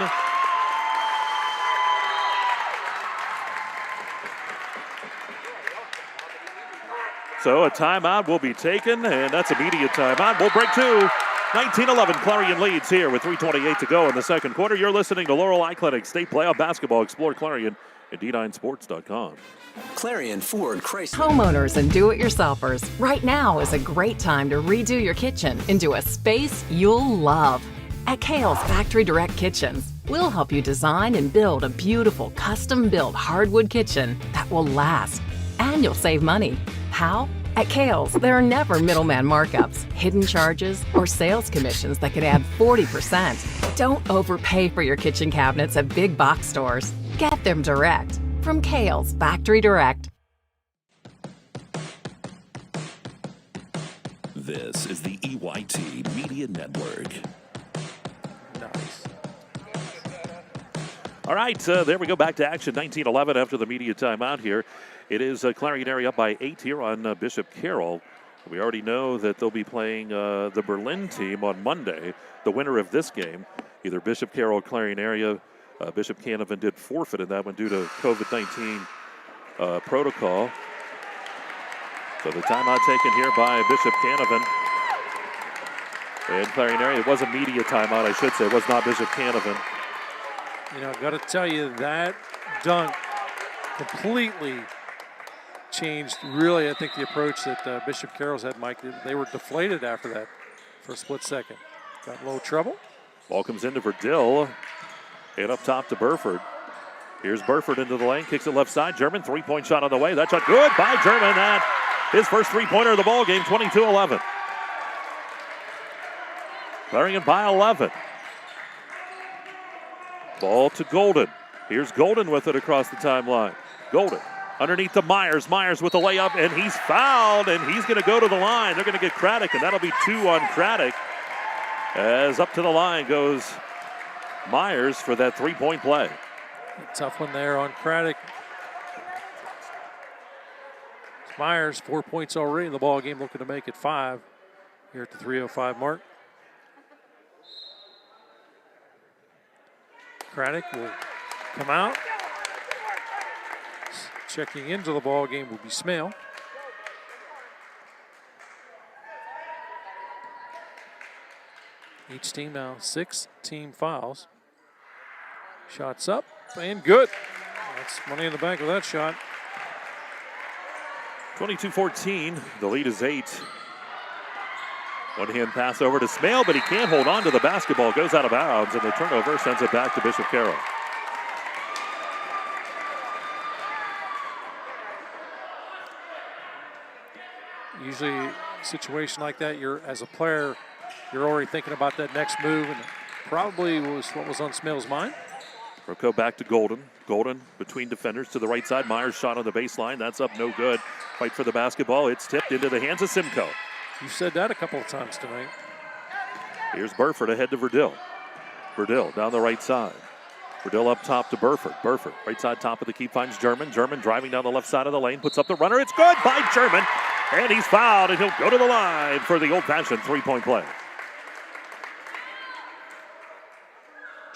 So a timeout will be taken, and that's immediate timeout. We'll break two. 19-11, Clarion leads here with 3:28 to go in the second quarter. You're listening to Laurel Eye Clinic State Playoff Basketball. Explore Clarion at D9Sports.com. Clarion Ford Chrysler. Homeowners and do-it-yourselfers, right now is a great time to redo your kitchen into a space you'll love. At Carroll's Factory Direct Kitchens, we'll help you design and build a beautiful custom-built hardwood kitchen that will last. And you'll save money. How? At Carroll's, there are never middleman markups, hidden charges, or sales commissions that could add 40%. Don't overpay for your kitchen cabinets at big box stores. Get them direct from Carroll's Factory Direct. This is the EYT Media Network. Nice. All right, there we go. Back to action. 19-11 after the media timeout here. It is Clarion area up by 8 here on Bishop Carroll. We already know that they'll be playing the Berlin team on Monday. The winner of this game, either Bishop Carroll or Clarion area. Bishop Canavan did forfeit in that one due to COVID-19 protocol. So the timeout taken here by Bishop Canavan. And Clarion area, it was a media timeout, I should say. It was not Bishop Canavan. You know, I've got to tell you, that dunk completely changed, really, I think, the approach that Bishop Carroll's had, Mike. They were deflated after that for a split second. Got in a little trouble. Ball comes into Verdill. And up top to Burford. Here's Burford into the lane, kicks it left side. German, three-point shot on the way. That shot good by German. That his first three-pointer of the ball game, 22-11. Clarion by 11. Ball to Golden. Here's Golden with it across the timeline. Golden underneath to Myers. Myers with the layup, and he's fouled, and he's going to go to the line. They're going to get Craddock, and that'll be 2 on Craddock. As up to the line goes Myers for that three-point play. A tough one there on Craddock. Myers, 4 points already in the ball game, looking to make it 5 here at the 3:05 mark. Craddock will come out. Checking into the ball game will be Smale. Each team now 6 team fouls. Shots up and good. That's money in the bank with that shot. 22-14. The lead is 8. One-hand pass over to Smale, but he can't hold on to the basketball. Goes out of bounds, and the turnover sends it back to Bishop Carroll. Usually, a situation like that, as a player, you're already thinking about that next move, and probably was what was on Smale's mind. Rocco back to Golden. Golden between defenders to the right side. Myers shot on the baseline. That's up, no good. Fight for the basketball. It's tipped into the hands of Simcoe. You said that a couple of times tonight. Here's Burford ahead to Verdill. Verdill down the right side. Verdill up top to Burford. Burford, right side top of the key, finds German. German driving down the left side of the lane, puts up the runner. It's good by German. And he's fouled, and he'll go to the line for the old-fashioned three-point play.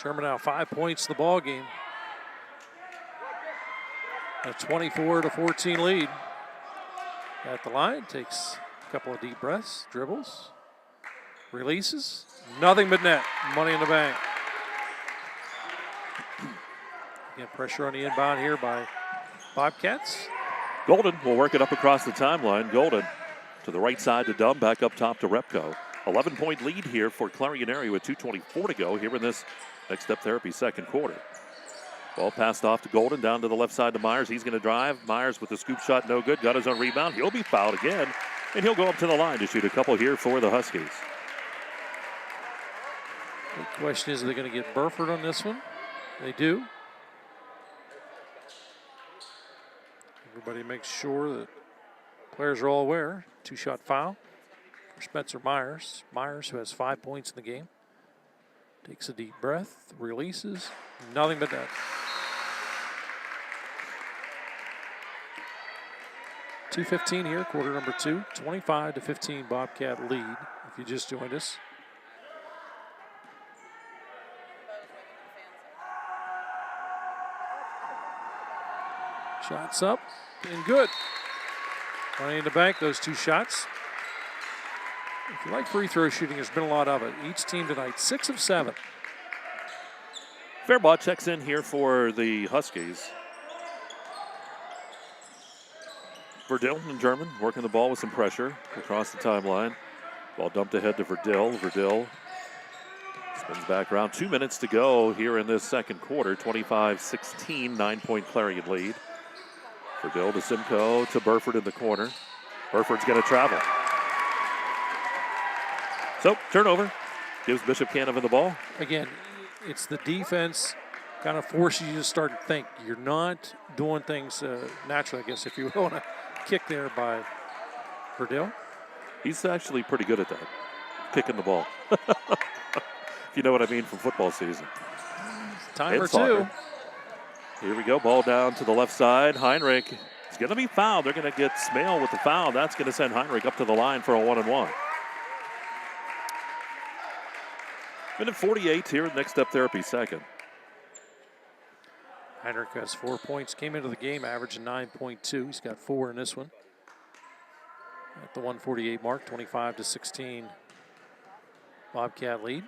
German now 5 points in the ball game. A 24-14 lead. At the line, takes a couple of deep breaths, dribbles, releases, nothing but net. Money in the bank. Again, pressure on the inbound here by Bobcats. Golden will work it up across the timeline. Golden to the right side to Dumb, back up top to Repco. 11-point lead here for Clarion area with 2:24 to go here in this Next Step Therapy second quarter. Ball passed off to Golden, down to the left side to Myers. He's going to drive. Myers with the scoop shot, no good. Got his own rebound. He'll be fouled again, and he'll go up to the line to shoot a couple here for the Huskies. The question is, are they going to get Burford on this one? They do. Everybody makes sure that players are all aware. 2-shot foul for Spencer Myers. Myers, who has 5 points in the game, takes a deep breath, releases, nothing but that. 2:15 here, quarter number 2. 25-15 Bobcat lead. if you just joined us. Shots up and good. Money in the bank, those 2 shots. If you like free throw shooting, there's been a lot of it. Each team tonight, 6 of 7. Fairbach checks in here for the Huskies. Verdill and German working the ball with some pressure across the timeline. Ball dumped ahead to Verdill. Verdill spins back around. 2 minutes to go here in this second quarter. 25-16, 9-point Clarion lead. Verdill to Simcoe to Burford in the corner. Burford's going to travel. So, turnover. Gives Bishop Canovan the ball. Again, it's the defense kind of forces you to start to think. You're not doing things naturally, I guess, if you will, on a kick there by Verdill. He's actually pretty good at that, kicking the ball. If you know what I mean from football season. Time or two. Here we go, ball down to the left side. Heinrich is going to be fouled. They're going to get Smale with the foul. That's going to send Heinrich up to the line for a 1-and-1. Minute 48 here, Next Step Therapy second. Heinrich has 4 points. Came into the game averaging 9.2. He's got 4 in this one. At the 148 mark, 25-16. Bobcat lead.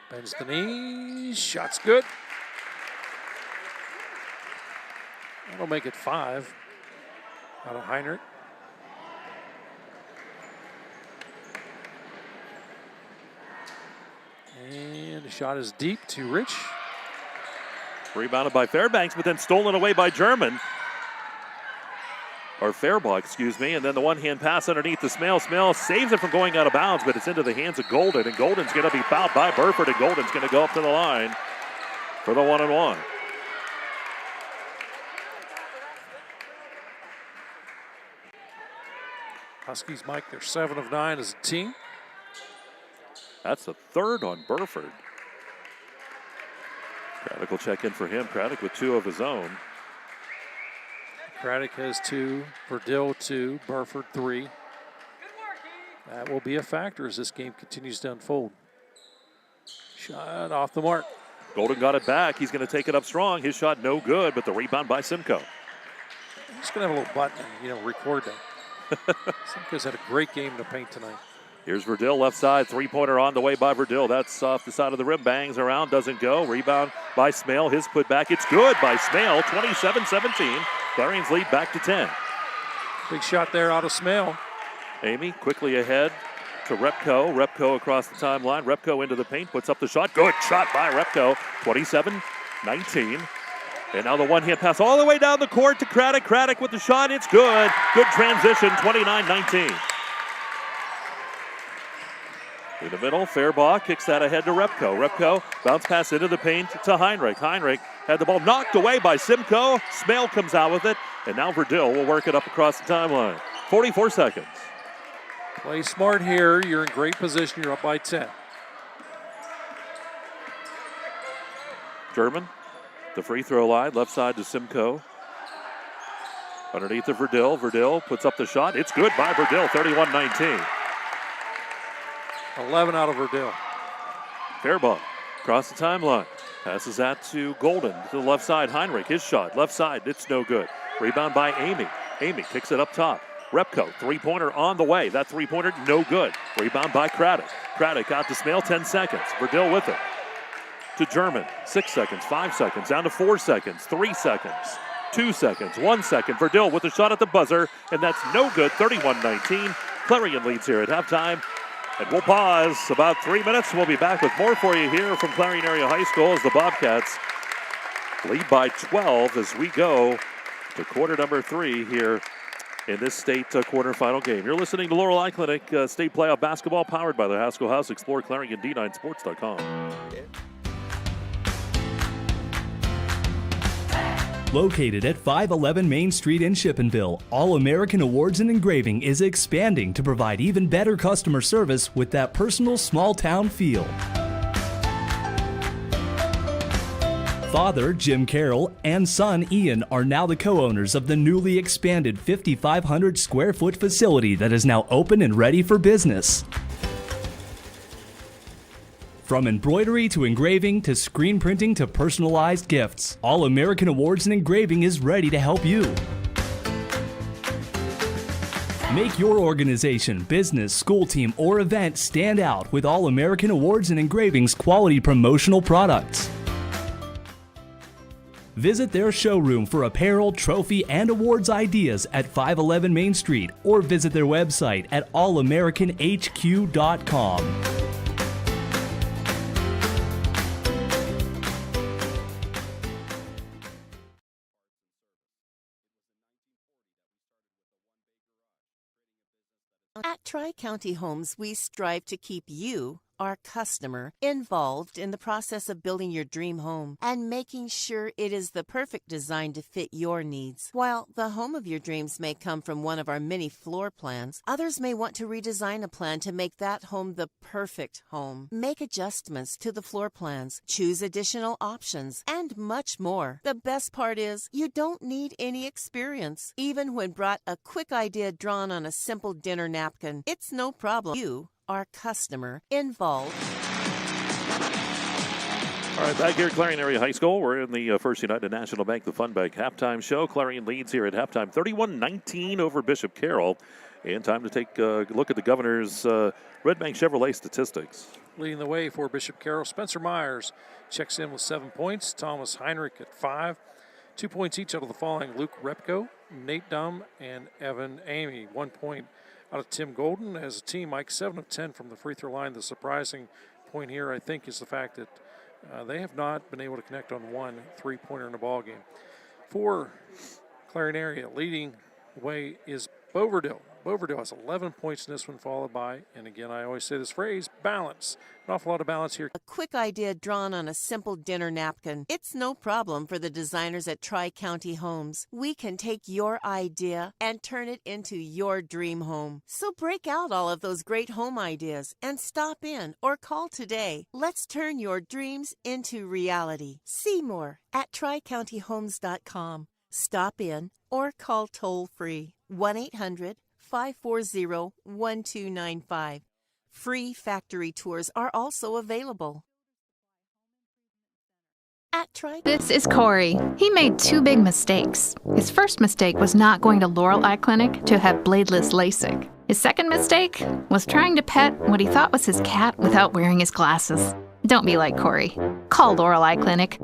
Bends the knees. Shot's good. That'll make it 5 out of Heinrich. And the shot is deep to Rich. Rebounded by Fairbanks, but then stolen away by German. Or Fairbach, excuse me. And then the one-hand pass underneath to Smale. Smale saves it from going out of bounds, but it's into the hands of Golden. And Golden's going to be fouled by Burford, and Golden's going to go up to the line for the 1-and-1. Huskies, Mike, they're 7 of 9 as a team. That's the third on Burford. Craddock will check in for him. Craddock with 2 of his own. Craddock has 2, Verdill 2, Burford 3. That will be a factor as this game continues to unfold. Shot off the mark. Golden got it back. He's going to take it up strong. His shot no good, but the rebound by Simcoe. I'm just going to have a little button and, record that. Simcoe's had a great game to paint tonight. Here's Verdill, left side, three-pointer on the way by Verdill. That's off the side of the rim, bangs around, doesn't go. Rebound by Smale, his putback. It's good by Smale, 27-17. Clarion's lead back to 10. Big shot there out of Smale. Amy quickly ahead to Repko. Repko across the timeline. Repko into the paint, puts up the shot. Good shot by Repko, 27-19. And now the one-hand pass all the way down the court to Craddock. Craddock with the shot, it's good. Good transition, 29-19. In the middle, Fairbach kicks that ahead to Repko. Repko bounce pass into the paint to Heinrich. Heinrich had the ball knocked away by Simcoe. Smale comes out with it, and now Verdill will work it up across the timeline. 44 seconds. Play smart here. You're in great position. You're up by 10. German, the free throw line, left side to Simcoe. Underneath to Verdill. Verdill puts up the shot. It's good by Verdill, 31-19. 11 out of Verdill. Fairbach across the timeline. Passes that to Golden to the left side. Heinrich, his shot. Left side, it's no good. Rebound by Amy. Amy kicks it up top. Repko, three-pointer on the way. That three-pointer, no good. Rebound by Craddock. Craddock out to Smale, 10 seconds. Verdill with it. To German, 6 seconds, 5 seconds, down to 4 seconds, 3 seconds, 2 seconds, 1 second. Verdill with a shot at the buzzer, and that's no good, 31-19. Clarion leads here at halftime. And we'll pause about 3 minutes. We'll be back with more for you here from Clarion Area High School as the Bobcats lead by 12 as we go to quarter number 3 here in this state quarterfinal game. You're listening to Laurel Eye Clinic State Playoff Basketball powered by the Haskell House. Explore Clarion D9Sports.com. Located at 511 Main Street in Shippenville, All American Awards and Engraving is expanding to provide even better customer service with that personal small-town feel. Father, Jim Carroll, and son, Ian, are now the co-owners of the newly expanded 5,500 square foot facility that is now open and ready for business. From embroidery to engraving to screen printing to personalized gifts, All American Awards and Engraving is ready to help you. Make your organization, business, school team, or event stand out with All American Awards and Engraving's quality promotional products. Visit their showroom for apparel, trophy, and awards ideas at 511 Main Street or visit their website at allamericanhq.com. At Tri-County Homes, we strive to keep you, our customer, involved in the process of building your dream home and making sure it is the perfect design to fit your needs. While the home of your dreams may come from one of our many floor plans, others may want to redesign a plan to make that home the perfect home. Make adjustments to the floor plans, choose additional options, and much more. The best part is, you don't need any experience. Even when brought a quick idea drawn on a simple dinner napkin, it's no problem. You, our customer, involved. All right, back here at Clarion Area High School. We're in the First United National Bank, the Fun Bank halftime show. Clarion leads here at halftime 31-19 over Bishop Carroll. And time to take a look at the Governor's Red Bank Chevrolet statistics. Leading the way for Bishop Carroll, Spencer Myers checks in with 7 points. Thomas Heinrich at 5. 2 points each out of the following: Luke Repko, Nate Dumm, and Evan Amy. 1 point out of Tim Golden. As a team, Mike, 7 of 10 from the free throw line. The surprising point here, I think, is the fact that they have not been able to connect on one three-pointer in the ball game. For Clarion area, leading the way is Boverdale. Boverdale has 11 points in this one, followed by, and again, I always say this phrase, balance. An awful lot of balance here. A quick idea drawn on a simple dinner napkin. It's no problem for the designers at Tri-County Homes. We can take your idea and turn it into your dream home. So break out all of those great home ideas and stop in or call today. Let's turn your dreams into reality. See more at TriCountyHomes.com. Stop in or call toll-free 1-800-540-1295. Free factory tours are also available. This is Corey. He made 2 big mistakes. His first mistake was not going to Laurel Eye Clinic to have bladeless LASIK. His second mistake was trying to pet what he thought was his cat without wearing his glasses. Don't be like Corey. Call Laurel Eye Clinic.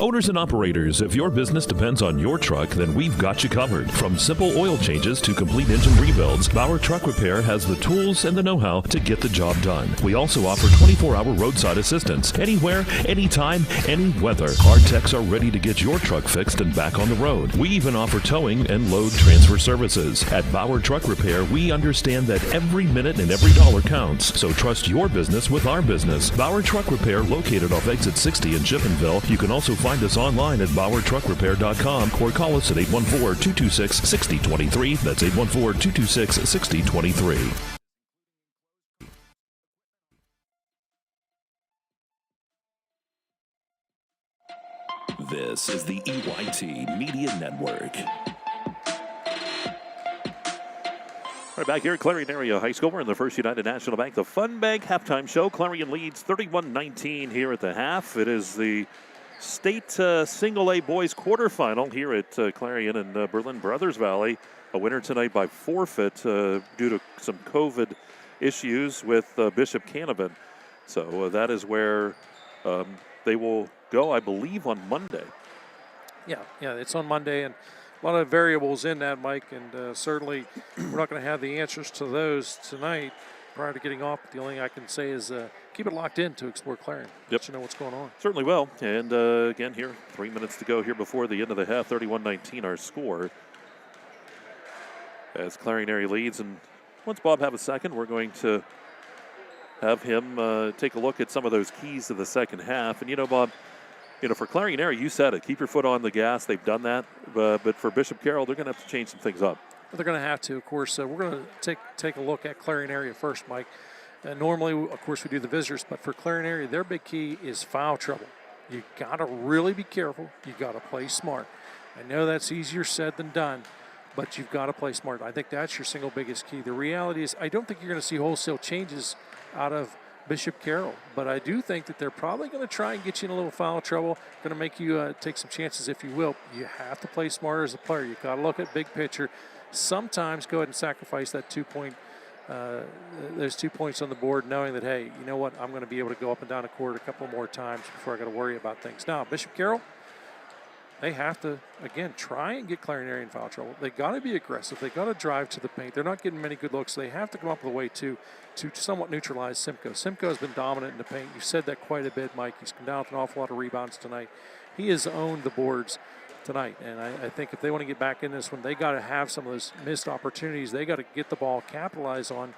Owners and operators, if your business depends on your truck, then we've got you covered. From simple oil changes to complete engine rebuilds, Bauer Truck Repair has the tools and the know-how to get the job done. We also offer 24-hour roadside assistance. Anywhere, anytime, any weather. Our techs are ready to get your truck fixed and back on the road. We even offer towing and load transfer services. At Bauer Truck Repair, we understand that every minute and every dollar counts. So trust your business with our business. Bauer Truck Repair, located off exit 60 in Chippenville. You can also find us online at exploreClarion.com or call us at 814-226-6023. That's 814-226-6023. This is the EYT Media Network. Right back here at Clarion Area High School. We're in the First United National Bank, the Fun Bank halftime show. Clarion leads 31-19 here at the half. It is the state single A boys quarterfinal here at Clarion and Berlin Brothers Valley. A winner tonight by forfeit due to some COVID issues with Bishop Canavan. So that is where they will go, I believe, on Monday. Yeah, it's on Monday, and a lot of variables in that, Mike, and certainly we're not going to have the answers to those tonight prior to getting off. The only thing I can say is keep it locked in to Explore Clarion. Let you know what's going on. Certainly will. And again, here, 3 minutes to go here before the end of the half. 31-19 our score as Clarion area leads. And once Bob have a second, we're going to have him take a look at some of those keys to the second half. And, Bob, for Clarion Area, you said it. Keep your foot on the gas. They've done that. But for Bishop Carroll, they're going to have to change some things up. They're going to have to, of course. We're going to take a look at Clarion Area first, Mike. Normally, of course, we do the visitors, but for Clarion Area, their big key is foul trouble. You got to really be careful. You got to play smart. I know that's easier said than done, but you've got to play smart. I think that's your single biggest key. The reality is, I don't think you're going to see wholesale changes out of Bishop Carroll, but I do think that they're probably going to try and get you in a little foul trouble, going to make you take some chances, if you will. You have to play smarter as a player. You've got to look at big picture. Sometimes go ahead and sacrifice that 2 point. There's 2 points on the board, knowing that, hey, you know what, I'm going to be able to go up and down the court a couple more times before I got to worry about things. Now, Bishop Carroll, they have to, again, try and get Clarion Area in foul trouble. They got to be aggressive. They got to drive to the paint. They're not getting many good looks. They have to come up with a way to somewhat neutralize Simcoe. Simcoe has been dominant in the paint. You said that quite a bit, Mike. He's come down with an awful lot of rebounds tonight. He has owned the boards tonight, and I think if they want to get back in this one, they got to have some of those missed opportunities. They got to get the ball, capitalize on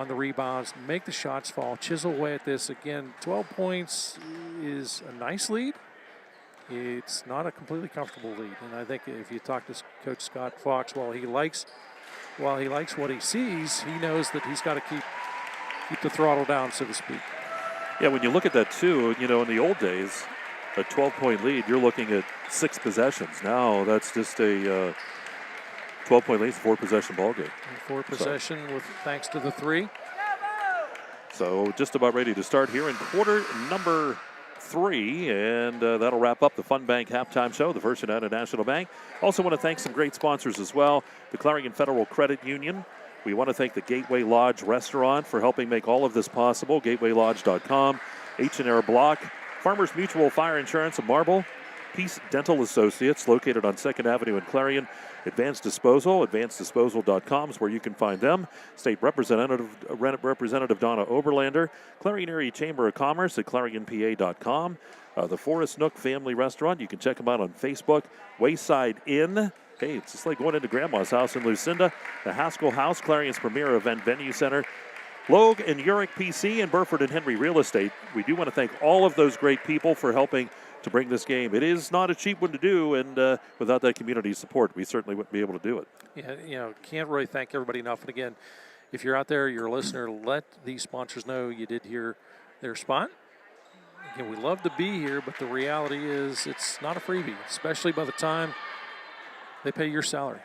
the rebounds, make the shots fall, chisel away at this. Again, 12 points is a nice lead. It's not a completely comfortable lead, and I think if you talk to Coach Scott Fox, while he likes what he sees, he knows that he's got to keep the throttle down, so to speak. Yeah, when you look at that too, in the old days, a 12-point lead, you're looking at 6 possessions. Now that's just a 12-point lead, 4-possession ball game. 4 possession with thanks to the 3. So just about ready to start here in quarter number 3, and that'll wrap up the Fun Bank halftime show, the First United National Bank. Also want to thank some great sponsors as well. The Clarion Federal Credit Union. We want to thank the Gateway Lodge Restaurant for helping make all of this possible. GatewayLodge.com, H&R Block, Farmers Mutual Fire Insurance of Marble, Peace Dental Associates, located on 2nd Avenue in Clarion, Advanced Disposal, AdvancedDisposal.com is where you can find them. State Representative Donna Oberlander, Clarion Area Chamber of Commerce at ClarionPA.com, the Forest Nook Family Restaurant, you can check them out on Facebook, Wayside Inn. Hey, it's just like going into Grandma's house in Lucinda, the Haskell House, Clarion's premier event venue center, Logue and Uric PC, and Burford and Henry Real Estate. We do want to thank all of those great people for helping to bring this game. It is not a cheap one to do, and without that community support, we certainly wouldn't be able to do it. Yeah, can't really thank everybody enough. And again, if you're out there, you're a listener, let these sponsors know you did hear their spot. Again, we love to be here, but the reality is it's not a freebie, especially by the time they pay your salary.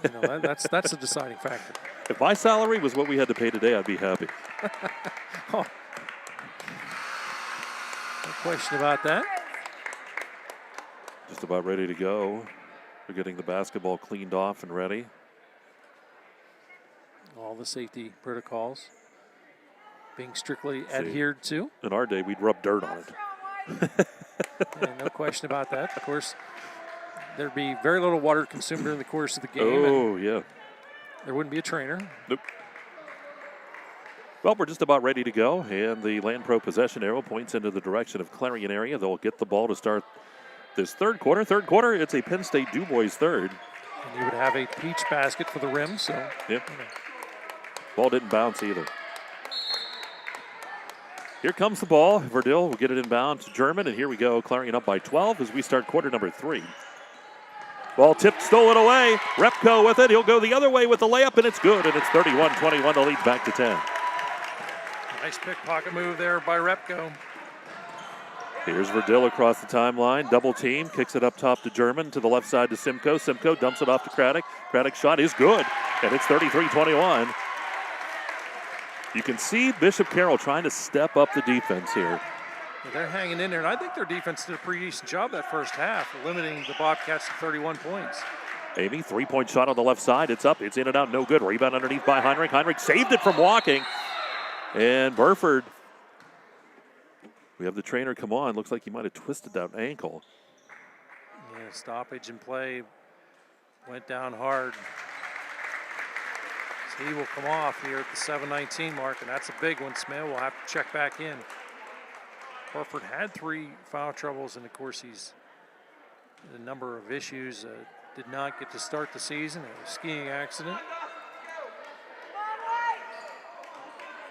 That's a deciding factor. If my salary was what we had to pay today, I'd be happy. No question about that. Just about ready to go. We're getting the basketball cleaned off and ready. All the safety protocols being strictly adhered to. In our day, we'd rub dirt on it. No question about that. Of course, there'd be very little water consumed during the course of the game. Oh, yeah. There wouldn't be a trainer. Nope. Well, we're just about ready to go, and the Land Pro possession arrow points into the direction of Clarion Area. They'll get the ball to start this third quarter. Third quarter, it's a Penn State Du Bois third. And you would have a peach basket for the rim, so. Yep. Ball didn't bounce either. Here comes the ball. Verdil will get it inbound to German, and here we go. Clarion up by 12 as we start quarter number 3. Ball tipped, stolen away. Repko with it. He'll go the other way with the layup, and it's good. And it's 31-21. The lead back to 10. Nice pickpocket move there by Repko. Here's Verdil across the timeline. Double team. Kicks it up top to German. To the left side to Simcoe. Simcoe dumps it off to Craddock. Craddock's shot is good. And it's 33-21. You can see Bishop Carroll trying to step up the defense here. They're hanging in there, and I think their defense did a pretty decent job that first half, limiting the Bobcats to 31 points. Amy, 3-point shot on the left side. It's up. It's in and out. No good. Rebound underneath by Heinrich. Heinrich saved it from walking. And Burford, we have the trainer come on. Looks like he might have twisted that ankle. Yeah, stoppage in play. Went down hard. So he will come off here at the 7:19 mark, and that's a big one. Smith will have to check back in. Burford had 3 foul troubles, and of course he's had a number of issues. Did not get to start the season. A skiing accident.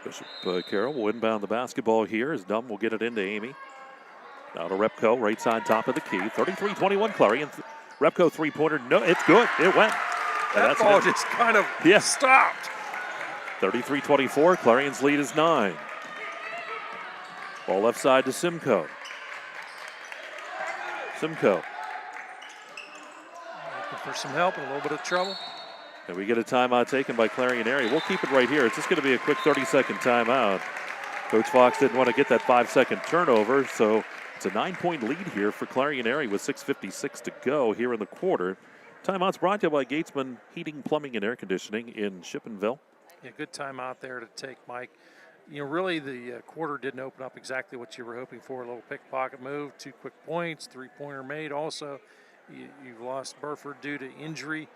Bishop Carroll will inbound the basketball here as Dunn will get it into Amy. Now to Repko, right side, top of the key. 33-21 Clarion. Repko three-pointer. No, it's good. It went. That ball just kind of stopped. 33-24. Clarion's lead is 9. Ball left side to Simcoe. Simcoe. Looking for some help and a little bit of trouble. And we get a timeout taken by Clarion area. We'll keep it right here. It's just going to be a quick 30-second timeout. Coach Fox didn't want to get that 5-second turnover, so it's a 9-point lead here for Clarion area with 6:56 to go here in the quarter. Timeouts brought to you by Gatesman Heating, Plumbing, and Air Conditioning in Shippenville. Yeah, good timeout there to take, Mike. You know, really the quarter didn't open up exactly what you were hoping for. A little pickpocket move, 2 quick points, 3-pointer made. Also, you've lost Burford due to injury.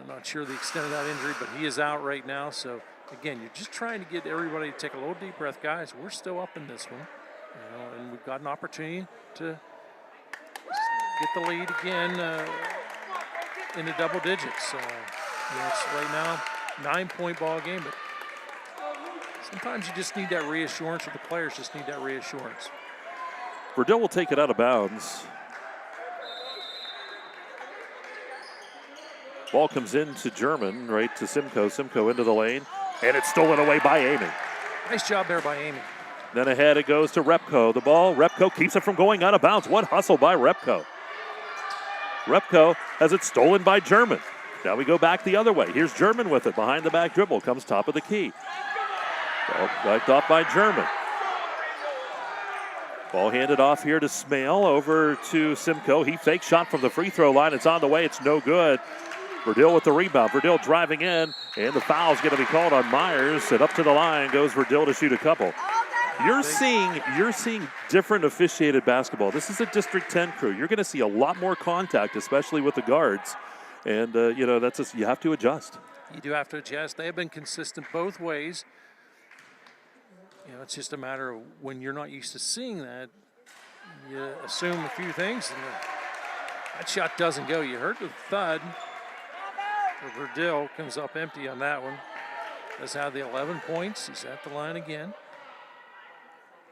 I'm not sure the extent of that injury, but he is out right now. So, again, you're just trying to get everybody to take a little deep breath. Guys, we're still up in this one, you know, and we've got an opportunity to get the lead again into double digits. So, you know, it's right now 9-point ball game, but sometimes you just need that reassurance, or the players just need that reassurance. Verdell will take it out of bounds. Ball comes into German, right to Simcoe. Simcoe into the lane, and it's stolen away by Amy. Nice job there by Amy. Then ahead it goes to Repko. The ball, Repko keeps it from going out of bounds. What hustle by Repko. Repko has it stolen by German. Now we go back the other way. Here's German with it. Behind the back dribble, comes top of the key. Ball backed off by German. Ball handed off here to Smale, over to Simcoe. He fakes shot from the free throw line. It's on the way. It's no good. Verdill with the rebound. Verdill driving in, and the foul's going to be called on Myers. And up to the line goes Verdill to shoot a couple. You're seeing different officiated basketball. This is a District 10 crew. You're going to see a lot more contact, especially with the guards. And, you know, you have to adjust. You do have to adjust. They have been consistent both ways. You know, it's just a matter of when you're not used to seeing that, you assume a few things, and that shot doesn't go. You heard the thud. Verdill comes up empty on that one. Does have the 11 points. He's at the line again.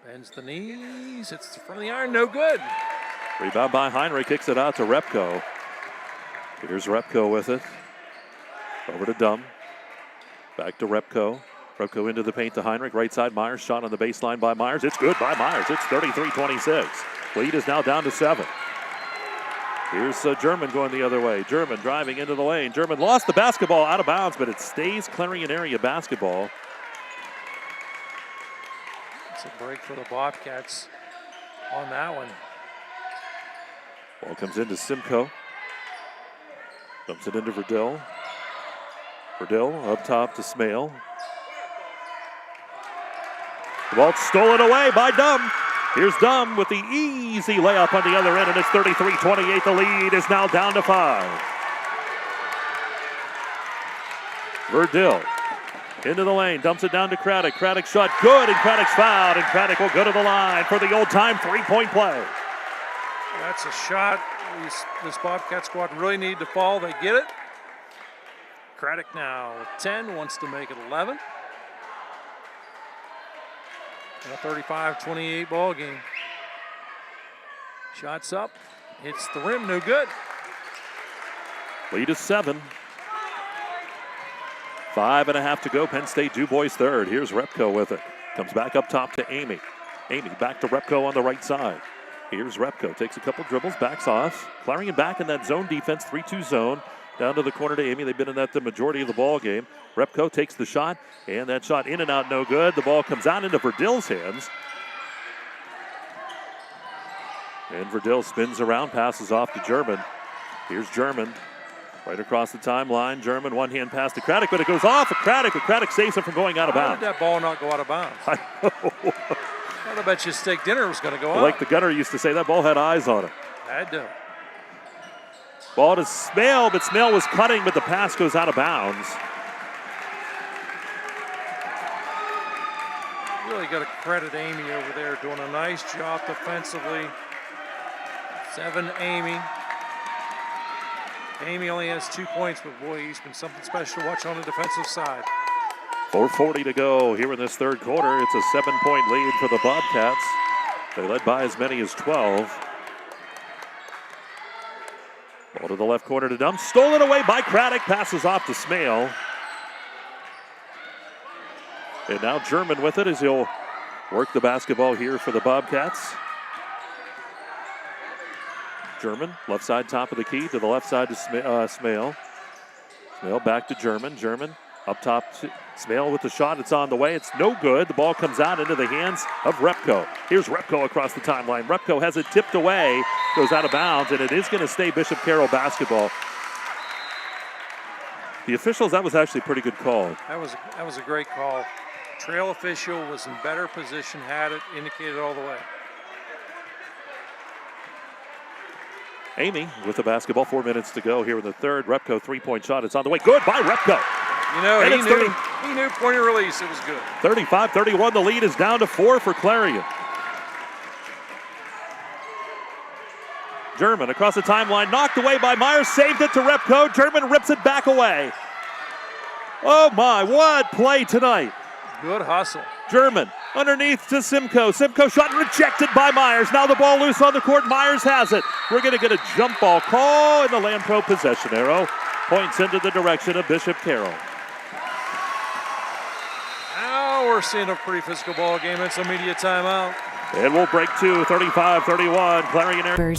Bends the knees. Hits the front of the iron. No good. Rebound by Heinrich. Kicks it out to Repko. Here's Repko with it. Over to Dumb. Back to Repko. Repko into the paint to Heinrich. Right side, Myers. Shot on the baseline by Myers. It's good by Myers. It's 33-26. Lead is now down to 7. Here's German going the other way. German driving into the lane. German lost the basketball out of bounds, but it stays Clarion area basketball. It's a break for the Bobcats on that one. Ball comes into Simcoe. Dumps it into Verdill. Verdill up top to Smale. The ball stolen away by Dumb. Here's Dumb with the easy layup on the other end, and it's 33-28. The lead is now down to 5. Verdill into the lane, dumps it down to Craddock. Craddock shot good, and Craddock's fouled, and Craddock will go to the line for the old-time three-point play. That's a shot this Bobcat squad really need to fall. They get it. Craddock now with 10, wants to make it 11. A 35-28 ball game. Shots up, hits the rim, no good. Lead is 7. 5.5 to go. Penn State Du Bois third. Here's Repko with it. Comes back up top to Amy. Amy back to Repko on the right side. Here's Repko. Takes a couple dribbles, backs off. Clarion back in that zone defense, 3-2 zone. Down to the corner to Amy. They've been in that the majority of the ball game. Repko takes the shot, and that shot in and out, no good. The ball comes out into Verdill's hands. And Verdill spins around, passes off to German. Here's German. Right across the timeline. German, one-hand pass to Craddock, but it goes off of Craddock, but Craddock saves it from going out of bounds. How did that ball not go out of bounds? I know. I bet you steak dinner was going to go out. Like the gunner used to say, that ball had eyes on it. Had to. Ball to Smale, but Smale was cutting, but the pass goes out of bounds. Really got to credit Amy over there, doing a nice job defensively. 7, Amy. Amy only has 2 points, but boy, he's been something special to watch on the defensive side. 4:40 to go here in this third quarter. It's a 7-point lead for the Bobcats. They led by as many as 12. Ball to the left corner to Dump. Stolen away by Craddock. Passes off to Smale. And now German with it as he'll work the basketball here for the Bobcats. German, left side, top of the key, to the left side to Smale. Smale back to German. German up top to Smale with the shot. It's on the way. It's no good. The ball comes out into the hands of Repko. Here's Repko across the timeline. Repko has it tipped away, goes out of bounds, and it is going to stay Bishop Carroll basketball. The officials, that was actually a pretty good call. That was a great call. Trail official was in better position, had it, indicated all the way. Amy with the basketball, 4 minutes to go here in the third. Repko three-point shot. It's on the way. Good by Repko. You know, he knew point of release. It was good. 35-31. The lead is down to 4 for Clarion. German across the timeline, knocked away by Myers, saved it to Repko. German rips it back away. Oh my, what play tonight. Good hustle. German underneath to Simcoe. Simcoe shot rejected by Myers. Now the ball loose on the court. Myers has it. We're going to get a jump ball call, and the Land Pro possession arrow points into the direction of Bishop Carroll. Now we're seeing a pretty physical ball game. It's a media timeout. And we'll break to 35-31. Clarion area.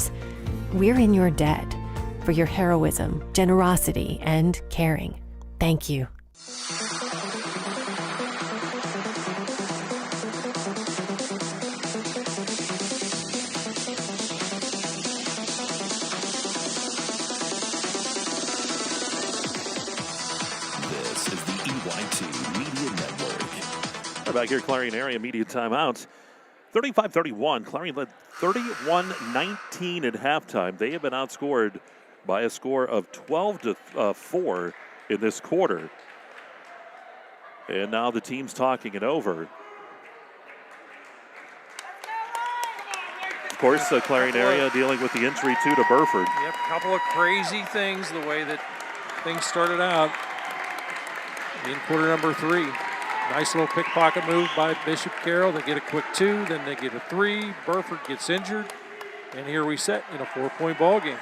We're in your debt for your heroism, generosity, and caring. Thank you. Back here, Clarion area media timeouts. 35-31. Clarion led 31-19 at halftime. They have been outscored by a score of 12-4 in this quarter. And now the team's talking it over. Of course, Clarion area dealing with the injury too to Burford. Yep, a couple of crazy things the way that things started out in quarter number 3. Nice little pickpocket move by Bishop Carroll. They get a quick 2, then they get a 3. Burford gets injured, and here we sit in a 4-point ball game.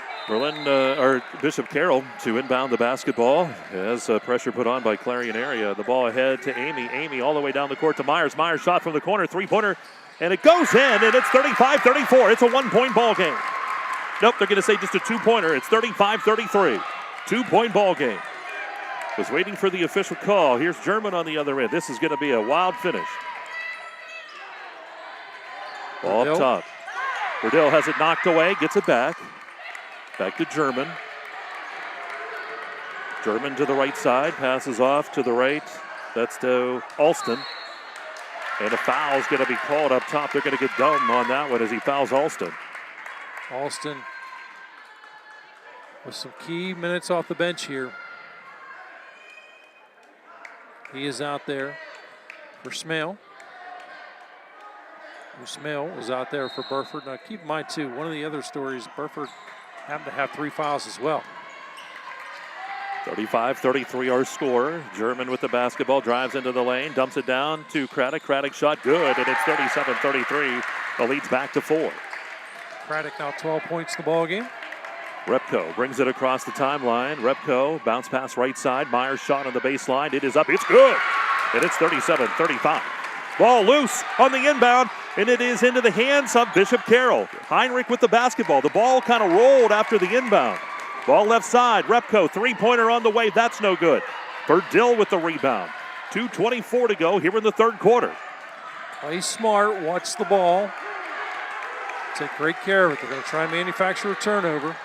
Bishop Carroll to inbound the basketball as pressure put on by Clarion area. The ball ahead to Amy. Amy all the way down the court to Myers. Myers shot from the corner, three-pointer, and it goes in, and it's 35-34. It's a 1-point ball game. Nope, they're going to say just a 2-pointer. It's 35-33. 2-point ball game. Was waiting for the official call. Here's German on the other end. This is going to be a wild finish. Ball up top. Verdell has it knocked away, gets it back. Back to German. German to the right side, passes off to the right. That's to Alston. And a foul's going to be called up top. They're going to get dumb on that one as he fouls Alston. Alston with some key minutes off the bench here. He is out there for Smale. Smale was out there for Burford. Now keep in mind too, one of the other stories, Burford happened to have 3 fouls as well. 35-33 our score. German with the basketball, drives into the lane, dumps it down to Craddock. Craddock shot good, and it's 37-33. The lead's back to 4. Craddock now 12 points in the ball game. Repko brings it across the timeline. Repko, bounce pass right side. Myers shot on the baseline. It is up. It's good. And it's 37-35. Ball loose on the inbound, and it is into the hands of Bishop Carroll. Heinrich with the basketball. The ball kind of rolled after the inbound. Ball left side. Repko, three-pointer on the way. That's no good. Burdill with the rebound. 2:24 to go here in the third quarter. Play smart. Watch the ball. Take great care of it. They're going to try and manufacture a turnover.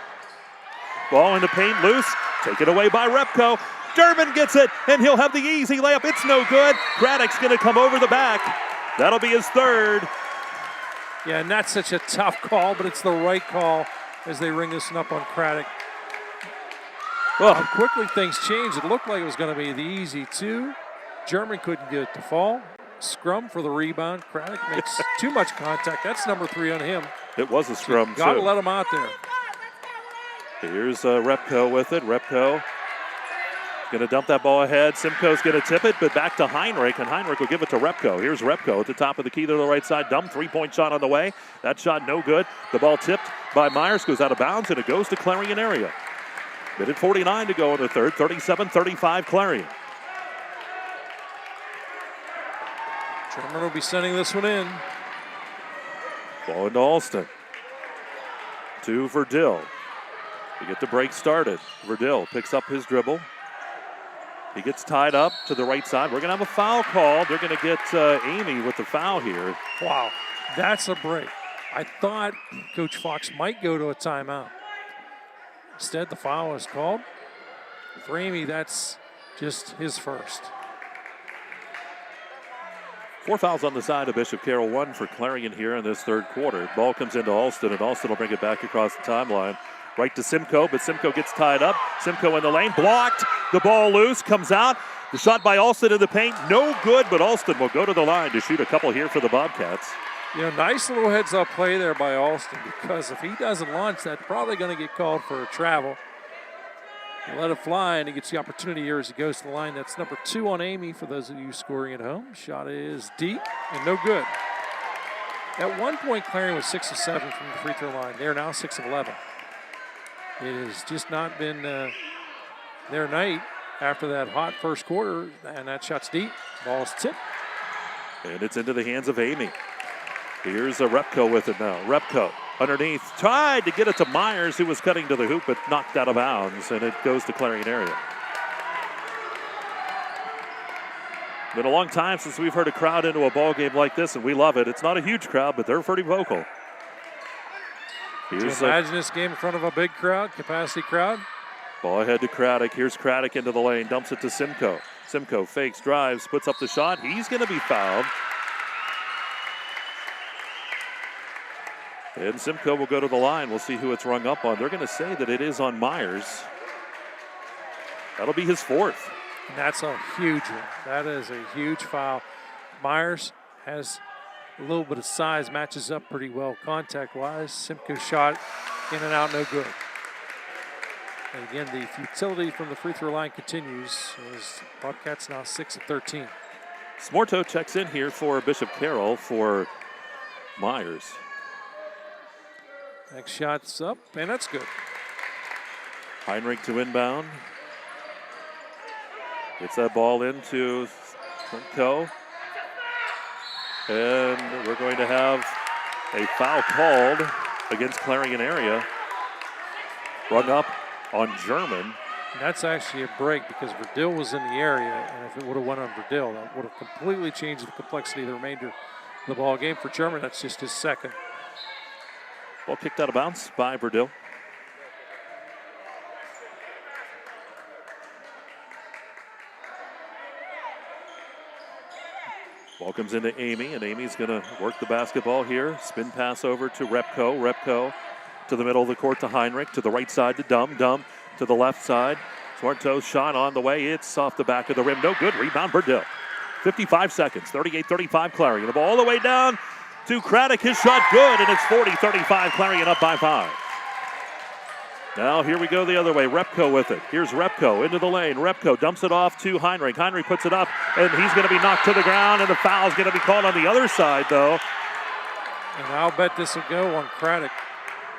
Ball in the paint, loose, taken away by Repko. Durbin gets it, and he'll have the easy layup. It's no good. Craddock's going to come over the back. That'll be his third. Yeah, not such a tough call, but it's the right call as they ring this one up on Craddock. Well, how quickly things changed. It looked like it was going to be the easy 2. German couldn't get it to fall. Scrum for the rebound. Craddock makes too much contact. That's number 3 on him. It was a scrum, Got to let him out there. Here's Repko with it. Repko going to dump that ball ahead. Simcoe's going to tip it, but back to Heinrich, and Heinrich will give it to Repko. Here's Repko at the top of the key to the right side. Dumb three-point shot on the way. That shot no good. The ball tipped by Myers, goes out of bounds, and it goes to Clarion area. Minute 49 to go in the third. 37-35 Clarion. German will be sending this one in. Ball into Alston. To Verdill. To get the break started. Verdill picks up his dribble. He gets tied up to the right side. We're going to have a foul called. They're going to get Amy with the foul here. Wow, that's a break. I thought Coach Fox might go to a timeout. Instead, the foul was called. For Amy, that's just his first. 4 fouls on the side of Bishop Carroll. 1 for Clarion here in this third quarter. Ball comes into Alston, and Alston will bring it back across the timeline. Right to Simcoe, but Simcoe gets tied up. Simcoe in the lane, blocked. The ball loose, comes out. The shot by Alston in the paint, no good, but Alston will go to the line to shoot a couple here for the Bobcats. You know, nice little heads-up play there by Alston, because if he doesn't launch that, probably going to get called for a travel. He'll let it fly, and he gets the opportunity here as he goes to the line. That's number 2 on Amy for those of you scoring at home. Shot is deep and no good. At one point, Clarion was 6 of 7 from the free throw line. They are now 6 of 11. It has just not been their night after that hot first quarter, and that shot's deep. Ball's tipped. And it's into the hands of Amy. Here's a Repko with it now. Repko underneath, tried to get it to Myers, who was cutting to the hoop, but knocked out of bounds, and it goes to Clarion area. Been a long time since we've heard a crowd into a ball game like this, and we love it. It's not a huge crowd, but they're pretty vocal. Can you imagine this game in front of a big crowd, capacity crowd? Ball ahead to Craddock. Here's Craddock into the lane, dumps it to Simcoe. Simcoe fakes, drives, puts up the shot. He's going to be fouled. And Simcoe will go to the line. We'll see who it's rung up on. They're going to say that it is on Myers. That'll be his 4th. And that's a huge one. That is a huge foul. Myers has a little bit of size, matches up pretty well contact-wise. Simcoe's shot in and out, no good. And again, the futility from the free throw line continues as Bobcats now 6 of 13. Smorto checks in here for Bishop Carroll for Myers. Next shot's up, and that's good. Heinrich to inbound. Gets that ball into Simcoe. And we're going to have a foul called against Clarion area. Rung up on German. And that's actually a break because Verdill was in the area, and if it would have went on Verdill, that would have completely changed the complexity of the remainder of the ball game. For German, that's just his second. Ball kicked out of bounds by Verdill. Ball comes into Amy, and Amy's going to work the basketball here. Spin pass over to Repko. Repko to the middle of the court to Heinrich. To the right side to Dumb. Dumb to the left side. Smart-toe shot on the way. It's off the back of the rim. No good. Rebound Verdill. 55 seconds. 38-35 Clarion. The ball all the way down to Craddock. His shot good, and it's 40-35. Clarion up by 5. Now here we go the other way. Repko with it. Here's Repko into the lane. Repko dumps it off to Heinrich. Heinrich puts it up, and he's going to be knocked to the ground, and the foul's going to be called on the other side, though. And I'll bet this will go on Craddock.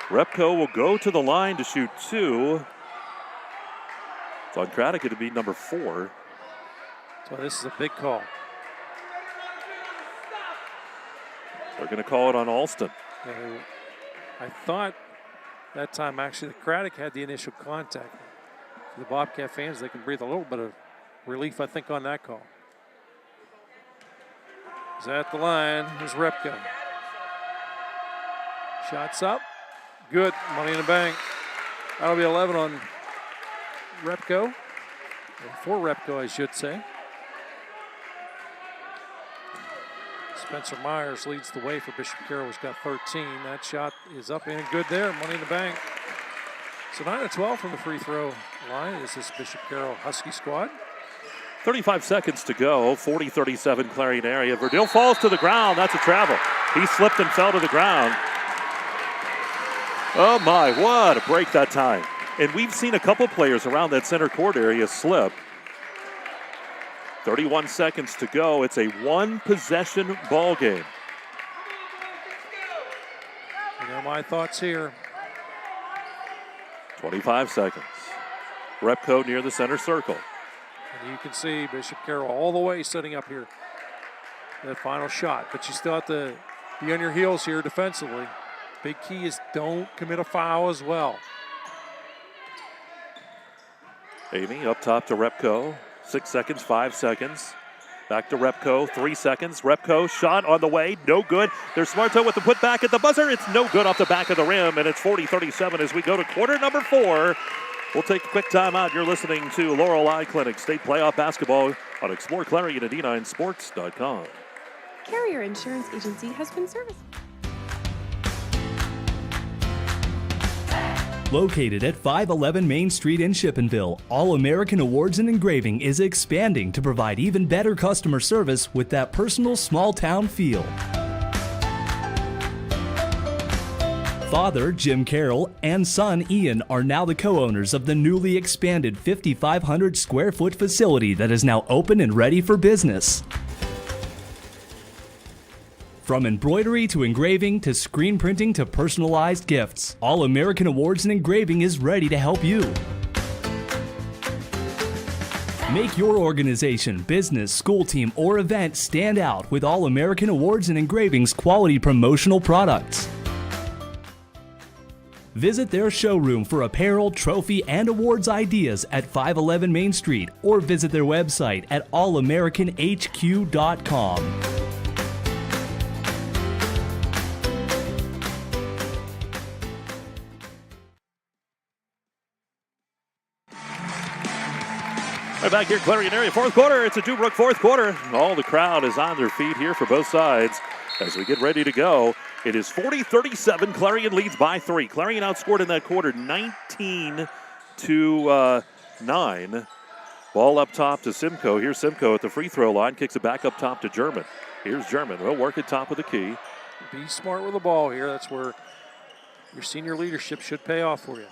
Repko will go to the line to shoot 2. So on Craddock, it'll be number 4. So this is a big call. They're going to call it on Alston. I thought that time actually that Craddock had the initial contact. For the Bobcat fans, they can breathe a little bit of relief, I think, on that call. He's at the line. Here's Repko. Shots up. Good. Money in the bank. That'll be 11 on Repko. Or for Repko, I should say. Spencer Myers leads the way for Bishop Carroll, who's got 13. That shot is up and good there. Money in the bank. So 9 of 12 from the free throw line. This is Bishop Carroll Husky squad. 35 seconds to go. 40-37 Clarion area. Verdill falls to the ground. That's a travel. He slipped and fell to the ground. Oh my, what a break that time. And we've seen a couple players around that center court area slip. 31 seconds to go. It's a one-possession ball game. You know my thoughts here. 25 seconds. Repco near the center circle. And you can see Bishop Carroll all the way setting up here. That final shot. But you still have to be on your heels here defensively. Big key is don't commit a foul as well. Amy up top to Repco. 6 seconds, 5 seconds. Back to Repco, 3 seconds. Repco shot on the way, no good. There's Smarto with the putback at the buzzer. It's no good off the back of the rim, and it's 40-37 as we go to quarter number 4. We'll take a quick timeout. You're listening to Laurel Eye Clinic State Playoff Basketball on exploreClarion at D9Sports.com. Carrier Insurance Agency has been serviced. Located at 511 Main Street in Shippenville, All American Awards and Engraving is expanding to provide even better customer service with that personal small town feel. Father Jim Carroll and son Ian are now the co-owners of the newly expanded 5,500 square foot facility that is now open and ready for business. From embroidery to engraving to screen printing to personalized gifts, All American Awards and Engraving is ready to help you. Make your organization, business, school team, or event stand out with All American Awards and Engraving's quality promotional products. Visit their showroom for apparel, trophy, and awards ideas at 511 Main Street or visit their website at allamericanhq.com. Right back here, Clarion area, fourth quarter. It's a Dubrook fourth quarter. All the crowd is on their feet here for both sides as we get ready to go. It is 40-37. Clarion leads by 3. Clarion outscored in that quarter 19-9. Ball up top to Simcoe. Here's Simcoe at the free throw line. Kicks it back up top to German. Here's German. They'll work at top of the key. Be smart with the ball here. That's where your senior leadership should pay off for you.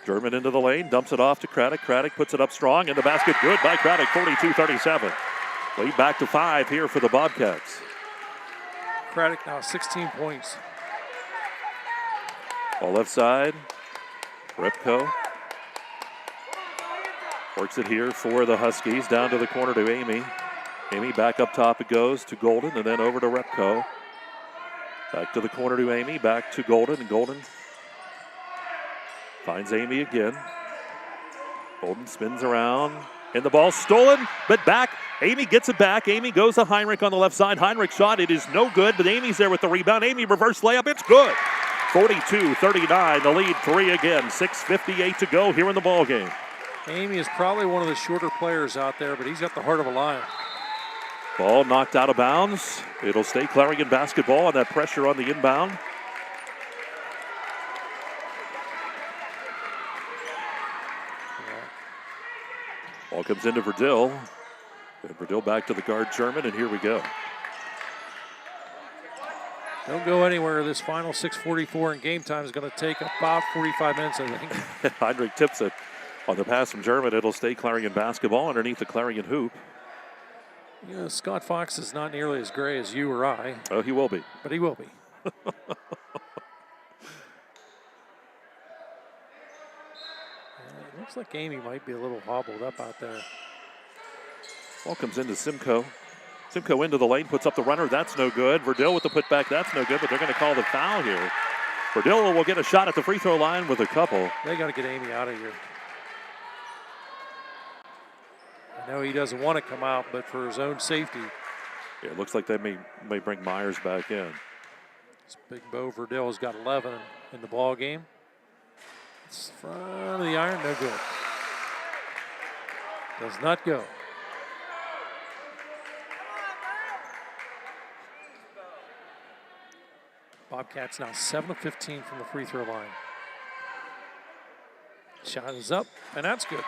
German into the lane, dumps it off to Craddock. Craddock puts it up strong, and the basket good by Craddock, 42-37. Lead back to 5 here for the Bobcats. Craddock now 16 points. Ball left side, Repco. Works it here for the Huskies, down to the corner to Amy. Amy back up top it goes to Golden, and then over to Repco. Back to the corner to Amy, back to Golden, and Golden finds Amy again. Golden spins around, and the ball stolen, but back. Amy gets it back. Amy goes to Heinrich on the left side. Heinrich shot, it is no good, but Amy's there with the rebound. Amy reverse layup, it's good. 42-39, the lead 3 again. 6:58 to go here in the ball game. Amy is probably one of the shorter players out there, but he's got the heart of a lion. Ball knocked out of bounds. It'll stay Clarion basketball on that pressure on the inbound. Ball comes into Verdell. And Verdell back to the guard German, and here we go. Don't go anywhere. This final 6:44 in game time is going to take about 45 minutes, I think. Heinrich tips it on the pass from German. It'll stay Clarion basketball underneath the Clarion hoop. You know, Scott Fox is not nearly as gray as you or I. Oh, he will be. But he will be. It looks like Amy might be a little hobbled up out there. Ball comes into Simcoe. Simcoe into the lane, puts up the runner. That's no good. Verdell with the putback. That's no good, but they're going to call the foul here. Verdell will get a shot at the free throw line with a couple. They got to get Amy out of here. I know he doesn't want to come out, but for his own safety. Yeah, it looks like they may bring Myers back in. This big Bo Verdell has got 11 in the ball game. It's front of the iron, no good. Does not go. Bobcats now 7 of 15 from the free throw line. Shot is up, and that's good.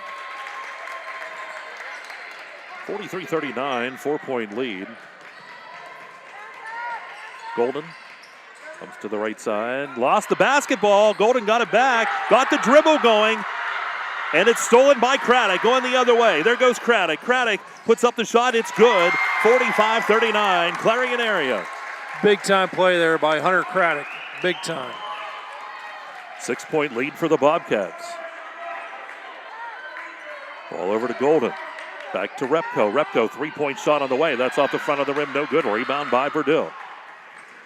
43-39, 4-point lead. Golden comes to the right side. Lost the basketball. Golden got it back. Got the dribble going. and it's stolen by Craddock, going the other way. There goes Craddock. Craddock puts up the shot. It's good. 45-39, Clarion area. Big time play there by Hunter Craddock. Big time. 6-point lead for the Bobcats. Ball over to Golden. Back to Repko. Repko, 3-point shot on the way. That's off the front of the rim. No good. Rebound by Verdell.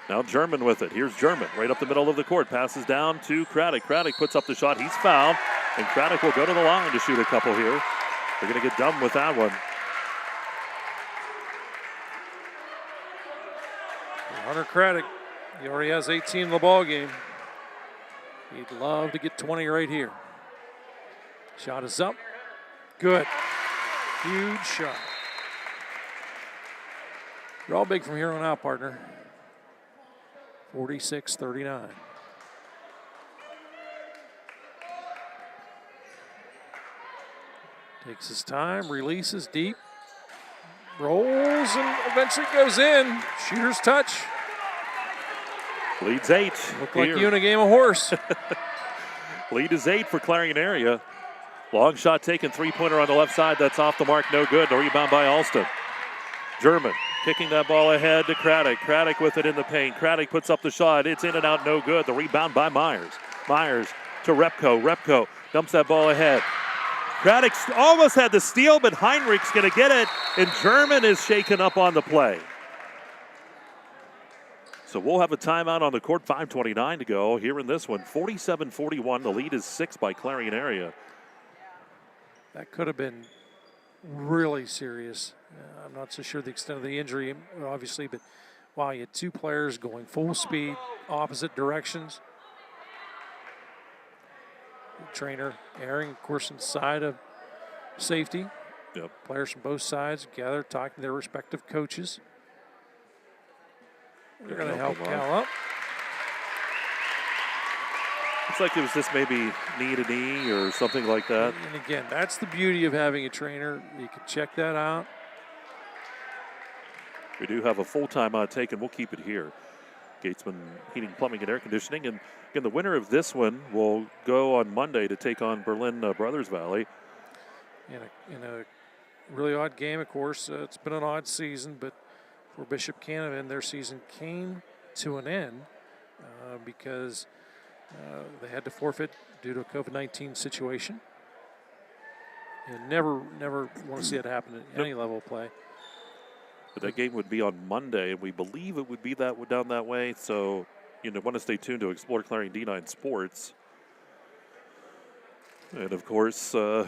Now German with it. Here's German right up the middle of the court. Passes down to Craddock. Craddock puts up the shot. He's fouled. And Craddock will go to the line to shoot a couple here. They're going to get done with that one. Hunter Craddock, he already has 18 in the ball game. He'd love to get 20 right here. Shot is up. Good. Huge shot. You're all big from here on out, partner. 46-39. Takes his time, releases deep, rolls, and eventually goes in. Shooter's touch. Leads 8. Looked like you in a game of horse. Lead is 8 for Clarion area. Long shot taken, 3-pointer on the left side. That's off the mark, no good. The rebound by Alston. German kicking that ball ahead to Craddock. Craddock with it in the paint. Craddock puts up the shot. It's in and out, no good. The rebound by Myers. Myers to Repko. Repko dumps that ball ahead. Craddock almost had the steal, but Heinrich's going to get it, and German is shaken up on the play. So we'll have a timeout on the court, 5:29 to go here in this one. 47-41, the lead is 6 by Clarion area. That could have been really serious. I'm not so sure the extent of the injury, obviously, but wow, you had two players going full speed, opposite directions. The trainer erring, of course, inside of safety. Yep. Players from both sides gather, talking to their respective coaches. They're going to help Cal up. Looks like it was just maybe knee to knee or something like that. And again, that's the beauty of having a trainer. You can check that out. We do have a full timeout taken. We'll keep it here. Gatesman Heating, Plumbing, and Air Conditioning. And again, the winner of this one will go on Monday to take on Berlin Brothers Valley. In a really odd game, of course. It's been an odd season, but for Bishop Canevin, their season came to an end because they had to forfeit due to a COVID-19 situation. And never want to see that happen at any level of play. But that game would be on Monday, and we believe it would be down that way. So, want to stay tuned to Explore Clarion D9 Sports. And, of course, we'll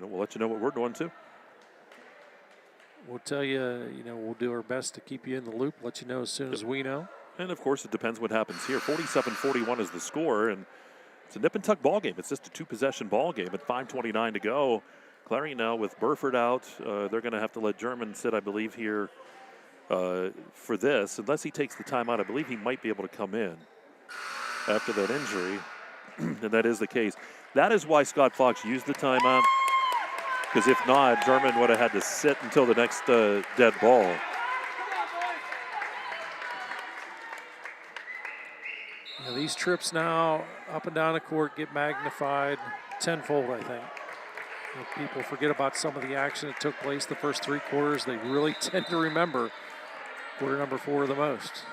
let you know what we're doing, too. We'll tell you, we'll do our best to keep you in the loop, let you know as soon as we know. And, of course, it depends what happens here. 47-41 is the score, and it's a nip-and-tuck ball game. It's just a two-possession ball game at 5:29 to go. Clarion now with Burford out. They're going to have to let German sit, I believe, here for this. Unless he takes the timeout, I believe he might be able to come in after that injury, and that is the case. That is why Scott Fox used the timeout, because if not, German would have had to sit until the next dead ball. These trips now up and down the court get magnified tenfold, I think. If people forget about some of the action that took place the first three quarters, they really tend to remember quarter number 4 the most.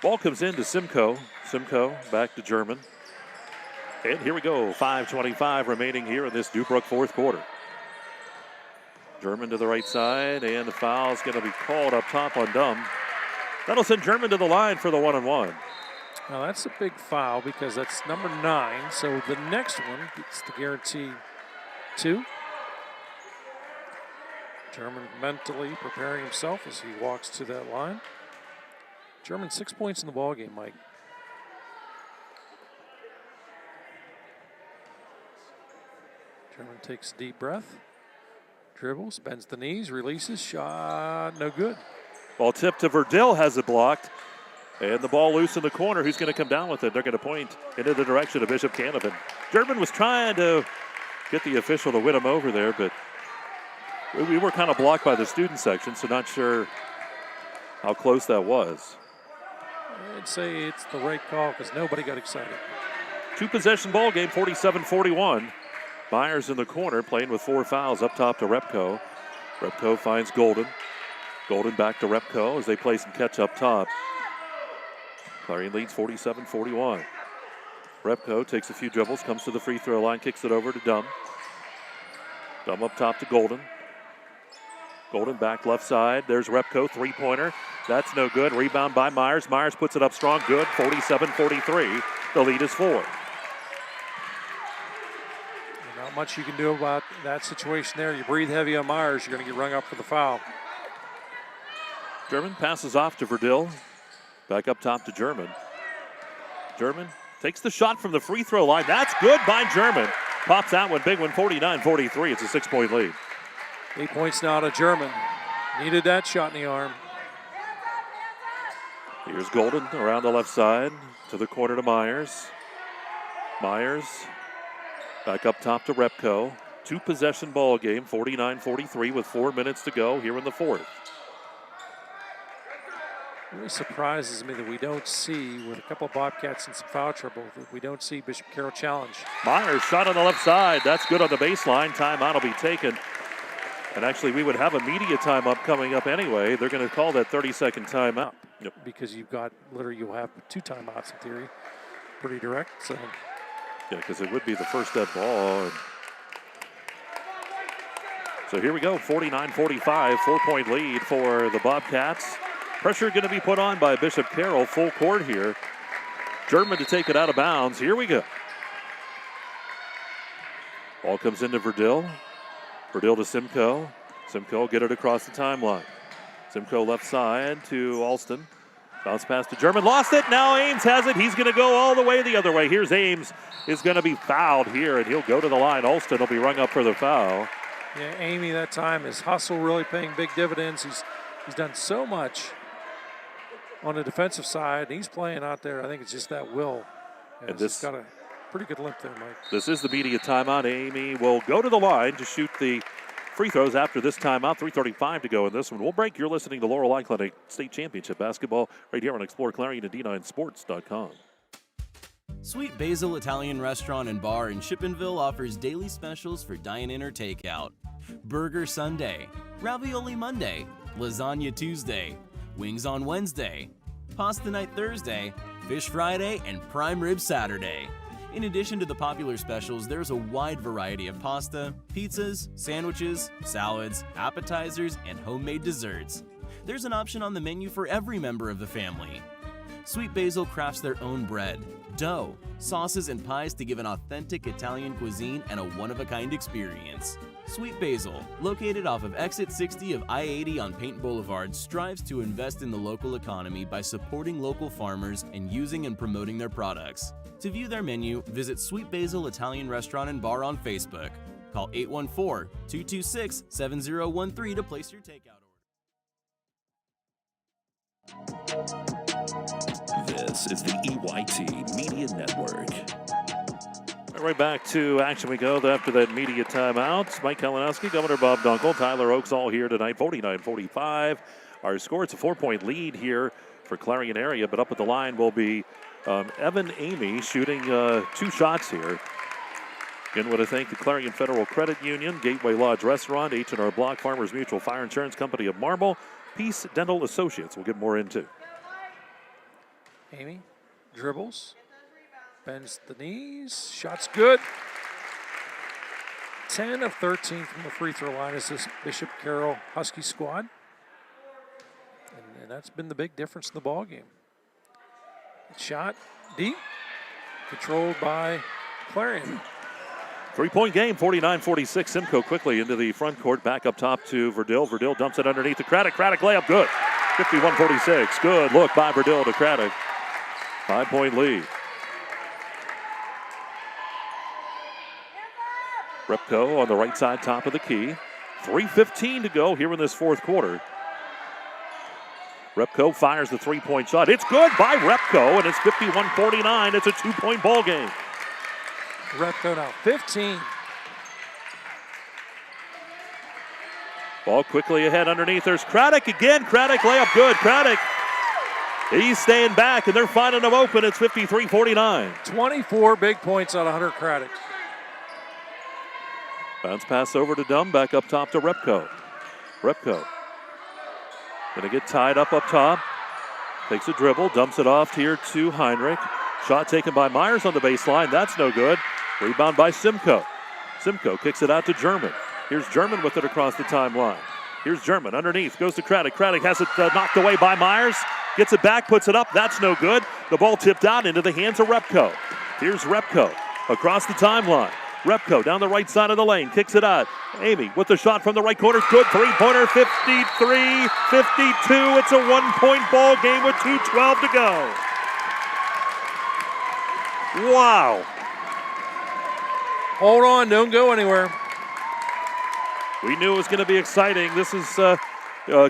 Ball comes in to Simcoe. Simcoe back to German. And here we go, 5:25 remaining here in this Dubrook fourth quarter. German to the right side, and the foul is going to be called up top on Dumb. That'll send German to the line for the 1-on-1. Now that's a big foul because that's number 9. So the next one gets the guarantee 2. German mentally preparing himself as he walks to that line. German 6 points in the ballgame, Mike. German takes a deep breath, dribbles, bends the knees, releases, shot, no good. Ball tipped to Verdell, has it blocked. And the ball loose in the corner. Who's going to come down with it? They're going to point into the direction of Bishop Canevin. German was trying to get the official to win him over there, but we were kind of blocked by the student section, so not sure how close that was. I'd say it's the right call because nobody got excited. Two-possession ball game, 47-41. Myers in the corner, playing with 4 fouls up top to Repko. Repko finds Golden. Golden back to Repko as they play some catch up top. Clarion leads 47-41. Repko takes a few dribbles, comes to the free throw line, kicks it over to Dumb. Dumb up top to Golden. Golden back left side. There's Repko, three-pointer. That's no good. Rebound by Myers. Myers puts it up strong. Good. 47-43. The lead is 4. Not much you can do about that situation there. You breathe heavy on Myers, you're going to get rung up for the foul. German passes off to Verdil. Back up top to German. German takes the shot from the free throw line. That's good by German. Pops that one, big one, 49-43. It's a 6-point lead. 8 points now to German. Needed that shot in the arm. Here's Golden around the left side to the corner to Myers. Myers back up top to Repko. Two-possession ball game, 49-43 with 4 minutes to go here in the fourth. It really surprises me that we don't see, with a couple of Bobcats and some foul trouble, that we don't see Bishop Carroll challenge. Myers shot on the left side. That's good on the baseline. Timeout will be taken. And actually, we would have a media timeout coming up anyway. They're going to call that 30-second timeout. Yep. Because you've got, literally, you'll have 2 timeouts in theory. Pretty direct, so. Yeah, because it would be the first dead ball. And so here we go, 49-45, 4-point lead for the Bobcats. Pressure going to be put on by Bishop Carroll, full court here. German to take it out of bounds. Here we go. Ball comes into Verdil. Verdil to Simcoe. Simcoe get it across the timeline. Simcoe left side to Alston. Bounce pass to German. Lost it. Now Ames has it. He's going to go all the way the other way. Here's Ames. Is going to be fouled here, and he'll go to the line. Alston will be rung up for the foul. Yeah, Amy that time, his hustle really paying big dividends. He's done so much on the defensive side. He's playing out there. I think it's just that will. And this he's got a pretty good limp there, Mike. This is the media timeout. Amy will go to the line to shoot the free throws after this timeout. 3:35 to go in this one. We'll break. You're listening to Laurel Clinic State Championship Basketball right here on exploreClarion and D9Sports.com. Sweet Basil Italian Restaurant and Bar in Shippenville offers daily specials for dine-in or takeout. Burger Sunday, Ravioli Monday, Lasagna Tuesday, Wings on Wednesday, Pasta Night Thursday, Fish Friday, and Prime Rib Saturday. In addition to the popular specials, there's a wide variety of pasta, pizzas, sandwiches, salads, appetizers, and homemade desserts. There's an option on the menu for every member of the family. Sweet Basil crafts their own bread, dough, sauces, and pies to give an authentic Italian cuisine and a one-of-a-kind experience. Sweet Basil, located off of exit 60 of I-80 on Paint Boulevard, strives to invest in the local economy by supporting local farmers and using and promoting their products. To view their menu, visit Sweet Basil Italian Restaurant and Bar on Facebook. Call 814-226-7013 to place your takeout order. This is the EYT Media Network. Right back to action we go after that media timeout. Mike Kalinowski, Governor Bob Dunkel, Tyler Oaks all here tonight, 49-45. Our score, it's a 4-point lead here for Clarion area, but up at the line will be Evan Amy shooting 2 shots here. Again, want to thank the Clarion Federal Credit Union, Gateway Lodge Restaurant, H&R Block, Farmers Mutual Fire Insurance Company of Marble, Peace Dental Associates. We'll get more into. Amy dribbles, bends the knees, shot's good. 10 of 13 from the free throw line is this Bishop Carroll Husky squad. And that's been the big difference in the ball game. Shot deep, controlled by Clarion. 3-point game, 49-46. Simcoe quickly into the front court, back up top to Verdil. Verdil dumps it underneath to Craddock. Craddock layup, good. 51-46. Good look by Verdil to Craddock. 5-point lead. Repko on the right side, top of the key. 3:15 to go here in this fourth quarter. Repko fires the 3-point shot. It's good by Repko, and it's 51-49. It's a 2-point ball game. Repko now 15. Ball quickly ahead underneath. There's Craddock again. Craddock layup good. Craddock He's staying back, and they're finding him open. It's 53-49. 24 big points out of Hunter Craddock. Bounce pass over to Dumb, back up top to Repko. Repko gonna get tied up top. Takes a dribble, dumps it off here to Heinrich. Shot taken by Myers on the baseline. That's no good. Rebound by Simcoe. Simcoe kicks it out to German. Here's German with it across the timeline. Here's German underneath. Goes to Craddock. Craddock has it knocked away by Myers. Gets it back, puts it up. That's no good. The ball tipped out into the hands of Repko. Here's Repko across the timeline. Repko down the right side of the lane. Kicks it out. Amy with the shot from the right corner. Good three-pointer. 53-52. It's a one-point ball game with 2:12 to go. Wow. Hold on. Don't go anywhere. We knew it was going to be exciting. This is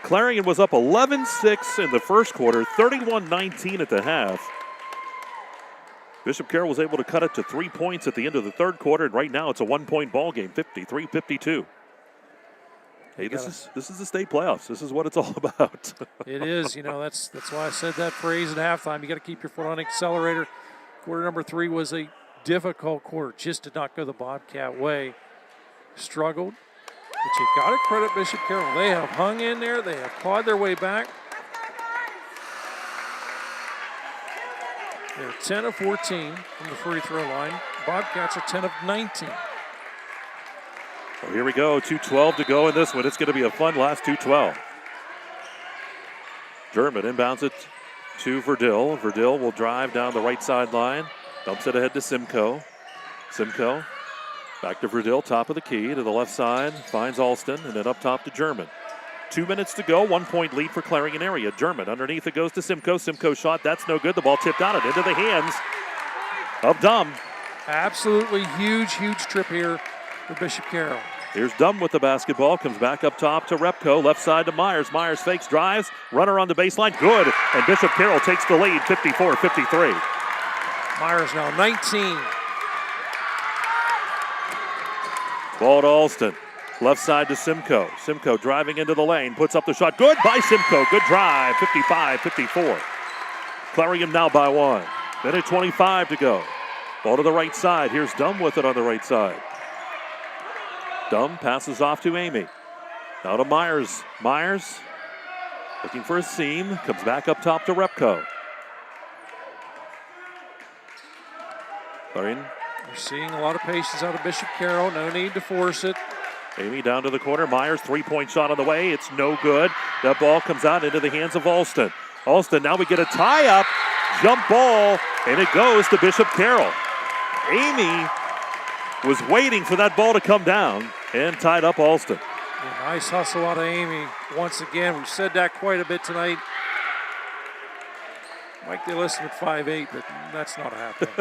Clarion was up 11-6 in the first quarter, 31-19 at the half. Bishop Carroll was able to cut it to 3 points at the end of the third quarter, and right now it's a one-point ball game, 53-52. Hey, this is the state playoffs. This is what it's all about. It is. That's why I said that phrase at halftime. You got to keep your foot on the accelerator. Quarter number 3 was a difficult quarter. Just did not go the Bobcat way. Struggled. But you got to credit Bishop Carroll. They have hung in there. They have clawed their way back. They're 10 of 14 from the free throw line. Bobcats are 10 of 19. Well, here we go. 2:12 to go in this one. It's going to be a fun last 2:12. German inbounds it to Verdil. Verdil will drive down the right sideline. Dumps it ahead to Simcoe. Simcoe back to Verdil, top of the key to the left side. Finds Alston, and then up top to German. 2 minutes to go, 1 point lead for Clarion area. German underneath it goes to Simcoe. Simcoe shot, that's no good. The ball tipped out and into the hands of Dumb. Absolutely huge trip here for Bishop Carroll. Here's Dumb with the basketball, comes back up top to Repko, left side to Myers. Myers fakes, drives, runner on the baseline, good. And Bishop Carroll takes the lead, 54-53. Myers now 19. Ball to Alston. Left side to Simcoe. Simcoe driving into the lane, puts up the shot. Good by Simcoe. Good drive. 55-54. Clarion now by 1. Minute 25 to go. Ball to the right side. Here's Dumb with it on the right side. Dumb passes off to Amy. Now to Myers. Myers looking for a seam. Comes back up top to Repko. Clarion. We're seeing a lot of patience out of Bishop Carroll. No need to force it. Amy down to the corner. Myers, three-point shot on the way. It's no good. That ball comes out into the hands of Alston. Alston, now we get a tie-up. Jump ball, and it goes to Bishop Carroll. Amy was waiting for that ball to come down and tied up Alston. Yeah, nice hustle out of Amy. Once again, we've said that quite a bit tonight. Mike, they listen at 5'8", but that's not happening.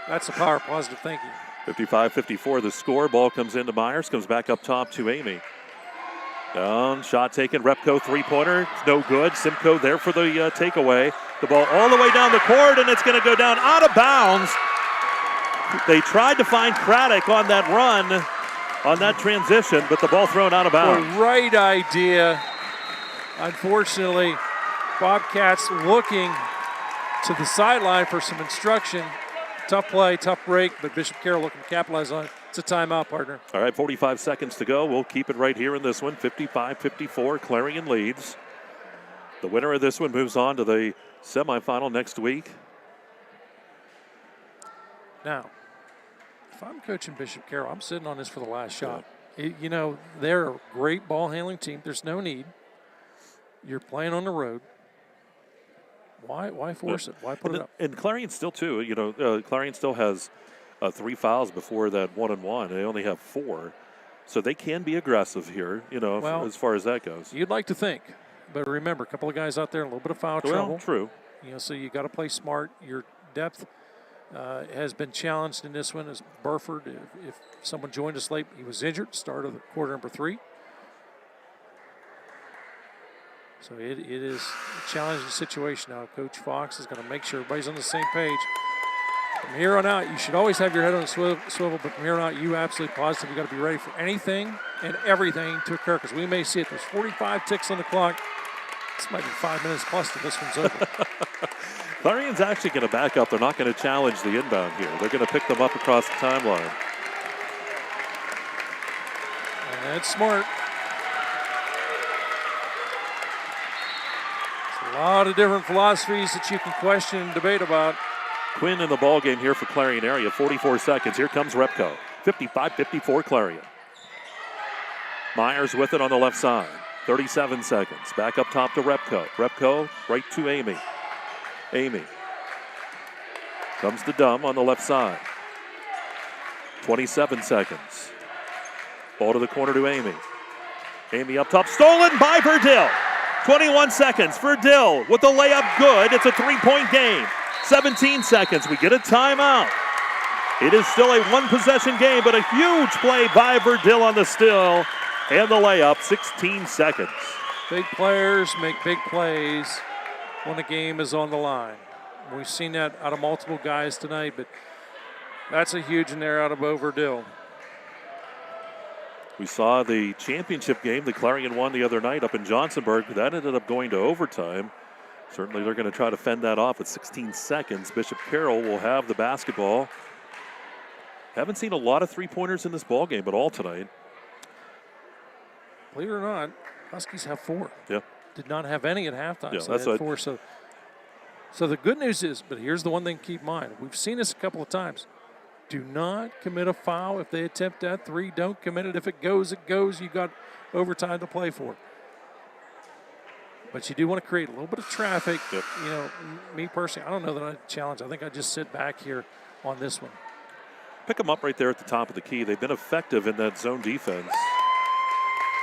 That's the power of positive thinking. 55-54 the score. Ball comes into Myers, comes back up top to Amy. Down, shot taken. Repko three-pointer. It's no good. Simcoe there for the takeaway. The ball all the way down the court, and it's going to go down out of bounds. They tried to find Craddock on that run, on that transition, but the ball thrown out of bounds. The right idea. Unfortunately, Bobcats looking to the sideline for some instruction. Tough play, tough break, but Bishop Carroll looking to capitalize on it. It's a timeout, partner. All right, 45 seconds to go. We'll keep it right here in this one. 55-54, Clarion leads. The winner of this one moves on to the semifinal next week. Now, if I'm coaching Bishop Carroll, I'm sitting on this for the last shot. Yeah. They're a great ball handling team. There's no need. You're playing on the road. Why force it? Why put it up? And Clarion still, too, Clarion still has 3 fouls before that 1-and-1. They only have 4. So they can be aggressive here, as far as that goes. You'd like to think. But remember, a couple of guys out there, a little bit of foul trouble. True. So you got to play smart. Your depth has been challenged in this one as Burford. If someone joined us late, he was injured, start of the quarter number 3. So it is a challenging situation now. Coach Fox is going to make sure everybody's on the same page. From here on out, you should always have your head on the swivel, but from here on out, you absolutely positive. You got to be ready for anything and everything to occur because we may see it. There's 45 ticks on the clock. This might be 5 minutes plus till this one's over. Clarion's actually going to back up. They're not going to challenge the inbound here. They're going to pick them up across the timeline. And that's smart. There's a lot of different philosophies that you can question and debate about. Quinn in the ball game here for Clarion area. 44 seconds. Here comes Repco. 55-54 Clarion. Myers with it on the left side. 37 seconds. Back up top to Repco. Repco right to Amy. Amy. Comes to Dumb on the left side. 27 seconds. Ball to the corner to Amy. Amy up top. Stolen by Verdill. 21 seconds. Verdill with the layup good. It's a 3-point game. 17 seconds. We get a timeout. It is still a one-possession game, but a huge play by Verdill on the steal. And the layup, 16 seconds. Big players make big plays when the game is on the line. We've seen that out of multiple guys tonight, but that's a huge in there out of Verdill. We saw the championship game that Clarion won the other night up in Johnsonburg. That ended up going to overtime. Certainly they're going to try to fend that off with 16 seconds. Bishop Carroll will have the basketball. Haven't seen a lot of three-pointers in this ball game at all tonight. Believe it or not, Huskies have 4. Yeah. Did not have any at halftime. Yeah, so that's they had what 4. So the good news is, but here's the one thing to keep in mind. We've seen this a couple of times. Do not commit a foul if they attempt that 3. Don't commit it. If it goes, it goes. You got overtime to play for. But you do want to create a little bit of traffic. Yep. You know, me personally, I don't know that I'd challenge. I think I'd just sit back here on this one. Pick them up right there at the top of the key. They've been effective in that zone defense.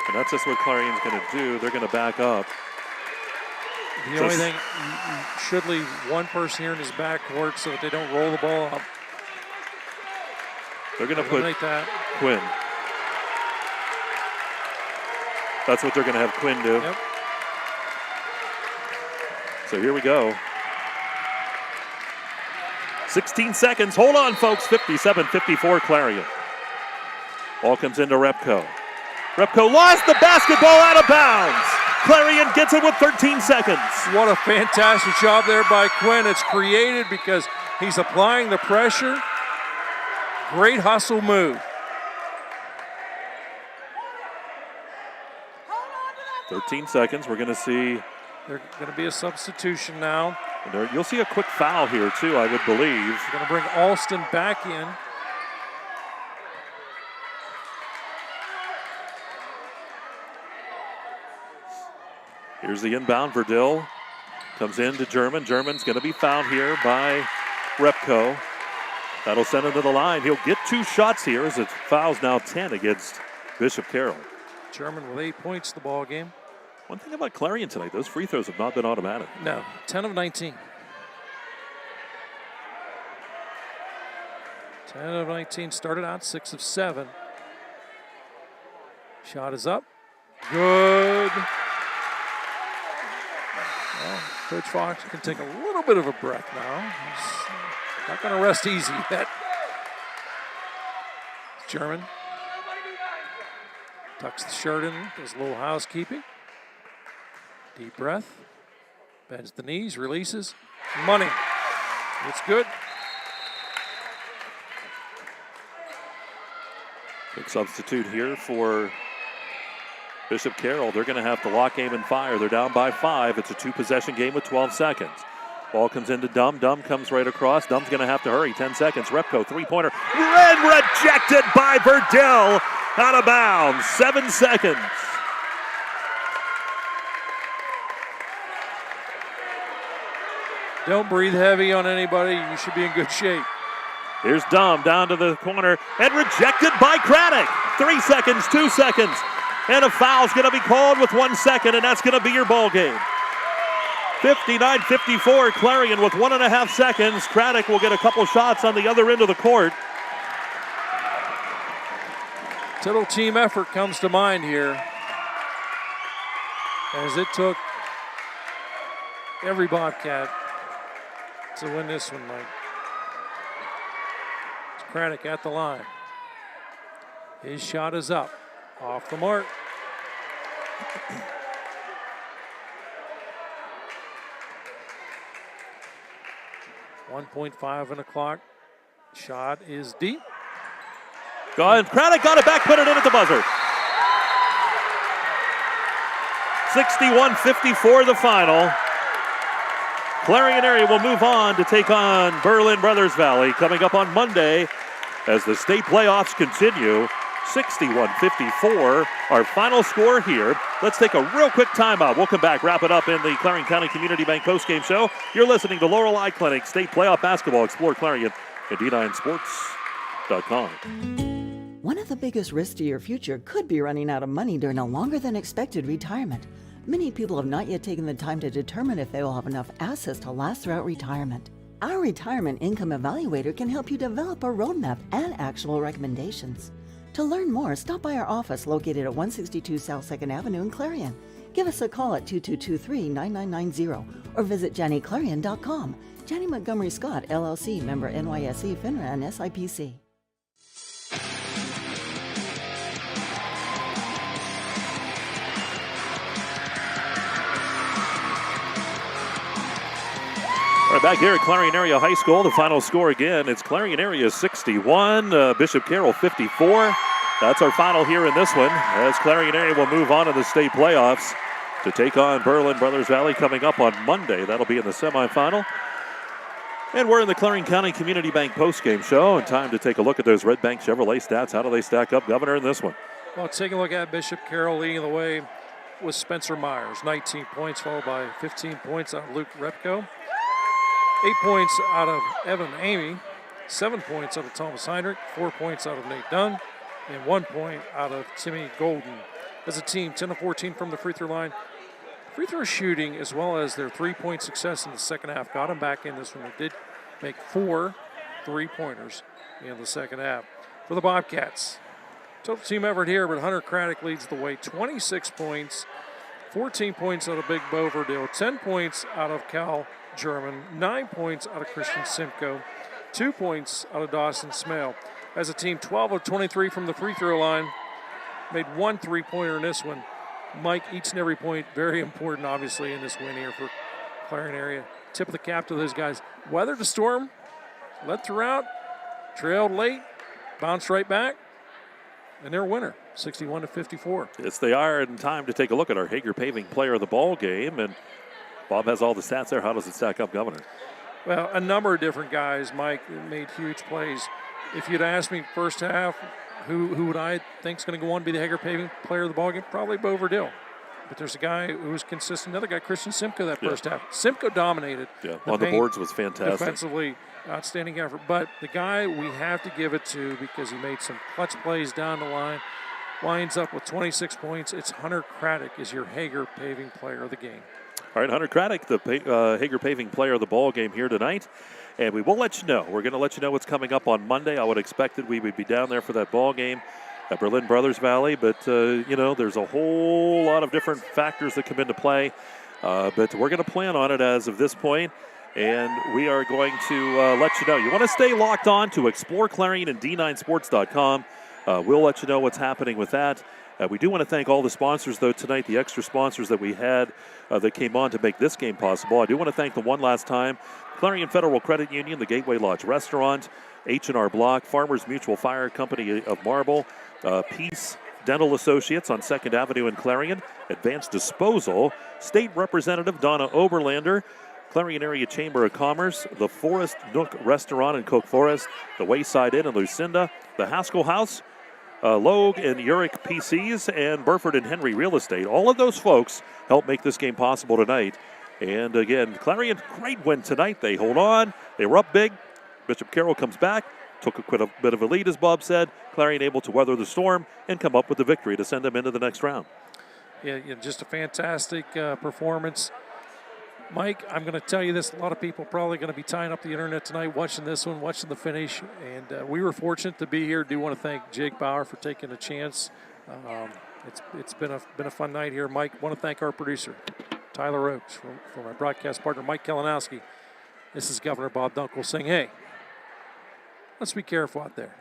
And that's just what Clarion's going to do. They're going to back up. The only thing, you should leave one person here in his backcourt so that they don't roll the ball up. They're going to put that. Quinn. That's what they're going to have Quinn do. Yep. So here we go. 16 seconds. Hold on, folks. 57-54 Clarion. Ball comes into Repco. Repco lost the basketball out of bounds. Clarion gets it with 13 seconds. What a fantastic job there by Quinn. It's created because he's applying the pressure. Great hustle move. 13 seconds. We're going to see. There's going to be a substitution now. You'll see a quick foul here, too, I would believe. Going to bring Alston back in. Here's the inbound. Verdill comes in to German. German's going to be fouled here by Repco. That'll send him to the line. He'll get 2 shots here as it fouls now 10 against Bishop Carroll. German with 8 points the ball game. One thing about Clarion tonight, those free throws have not been automatic. No, 10 of 19. 10 of 19, started out 6 of 7. Shot is up. Good. Well, Coach Fox can take a little bit of a breath now. He's not going to rest easy yet. German. Tucks the shirt in, does a little housekeeping. Deep breath. Bends the knees, releases. Money. It's good. Big substitute here for Bishop Carroll. They're going to have to lock, aim, and fire. They're down by 5. It's a 2-possession game with 12 seconds. Ball comes into Dumb. Dumb comes right across. Dumb's going to have to hurry. 10 seconds. Repco, three-pointer. And rejected by Verdill. Out of bounds. 7 seconds. Don't breathe heavy on anybody. You should be in good shape. Here's Dumb down to the corner and rejected by Craddock. 3 seconds, 2 seconds. And a foul's going to be called with 1 second, and that's going to be your ball game. 59-54, Clarion with 1.5 seconds. Craddock will get a couple shots on the other end of the court. Total team effort comes to mind here, as it took every Bobcat to win this one, Mike. It's Craddock at the line. His shot is up. Off the mark. 1.5 on the clock. Shot is deep. Go ahead. Craddock got it back, put it in at the buzzer. 61-54 the final. Clarion area will move on to take on Berlin Brothers Valley coming up on Monday as the state playoffs continue. 61-54, our final score here. Let's take a real quick timeout. We'll come back, wrap it up in the Clarion County Community Bank postgame show. You're listening to Laurel Eye Clinic State Playoff Basketball. Explore Clarion at D9Sports.com. One of the biggest risks to your future could be running out of money during a longer than expected retirement. Many people have not yet taken the time to determine if they will have enough assets to last throughout retirement. Our Retirement Income Evaluator can help you develop a roadmap and actionable recommendations. To learn more, stop by our office located at 162 South 2nd Avenue in Clarion. Give us a call at 2223-9990 or visit JannyClarion.com. Janney Montgomery Scott, LLC, member NYSE, FINRA, and SIPC. All right, back here at Clarion Area High School, the final score again, it's Clarion Area 61, Bishop Carroll 54. That's our final here in this one, as Clarion Area will move on to the state playoffs to take on Berlin Brothers Valley coming up on Monday. That'll be in the semifinal. And we're in the Clarion County Community Bank postgame show, and time to take a look at those Red Bank Chevrolet stats. How do they stack up, Governor, in this one? Well, take a look at Bishop Carroll leading the way with Spencer Myers, 19 points, followed by 15 points out of Luke Repko. 8 points out of Evan Amy, 7 points out of Thomas Heinrich, 4 points out of Nate Dunn, and 1 point out of Timmy Golden. As a team, 10 of 14 from the free throw line. Free throw shooting, as well as their 3-point success in the second half, got them back in this one. They did make 4 3-pointers in the second half. For the Bobcats, total team effort here, but Hunter Craddock leads the way, 26 points, 14 points out of Big Boverdale, 10 points out of Cal German, 9 points out of Christian Simcoe, 2 points out of Dawson Smale. As a team, 12 of 23 from the free throw line, made 1 3-pointer in this one. Mike, each and every point, very important, obviously, in this win here for Clarion area. Tip of the cap to those guys. Weathered the storm, led throughout, trailed late, bounced right back, and they're a winner, 61-54. Yes, they are, in time to take a look at our Hager Paving player of the ball game. And Bob has all the stats there. How does it stack up, Governor? Well, a number of different guys, Mike, made huge plays. If you'd asked me first half, who would I think is going to go on to be the Hager Paving player of the ballgame? Probably Boverdale. But there's a guy who was consistent. Another guy, Christian Simcoe, that first half. Simcoe dominated. Yeah, on the boards was fantastic. Defensively, outstanding effort. But the guy we have to give it to, because he made some clutch plays down the line, winds up with 26 points. It's Hunter Craddock is your Hager Paving player of the game. All right, Hunter Craddock, the Hager Paving player of the ball game here tonight. And we will let you know. We're going to let you know what's coming up on Monday. I would expect that we would be down there for that ball game at Berlin Brothers Valley. But, there's a whole lot of different factors that come into play. But we're going to plan on it as of this point. And we are going to let you know. You want to stay locked on to exploreClarion and D9Sports.com. We'll let you know what's happening with that. We do want to thank all the sponsors, though, tonight, the extra sponsors that we had that came on to make this game possible. I do want to thank them one last time. Clarion Federal Credit Union, the Gateway Lodge Restaurant, H&R Block, Farmers Mutual Fire Company of Marble, Peace Dental Associates on 2nd Avenue in Clarion, Advanced Disposal, State Representative Donna Oberlander, Clarion Area Chamber of Commerce, the Forest Nook Restaurant in Coke Forest, the Wayside Inn in Lucinda, the Haskell House, Logue and Uric PCs, and Burford and Henry Real Estate. All of those folks help make this game possible tonight. And again, Clarion, great win tonight. They hold on. They were up big. Bishop Carroll comes back, took a bit of a lead, as Bob said. Clarion able to weather the storm and come up with the victory to send them into the next round. Yeah, just a fantastic performance. Mike, I'm going to tell you this. A lot of people probably going to be tying up the internet tonight, watching this one, watching the finish. And we were fortunate to be here. Do want to thank Jake Bauer for taking a chance. It's been a fun night here. Mike, want to thank our producer, Tyler Oakes, from our broadcast partner, Mike Kalinowski. This is Governor Bob Dunkel saying, hey, let's be careful out there.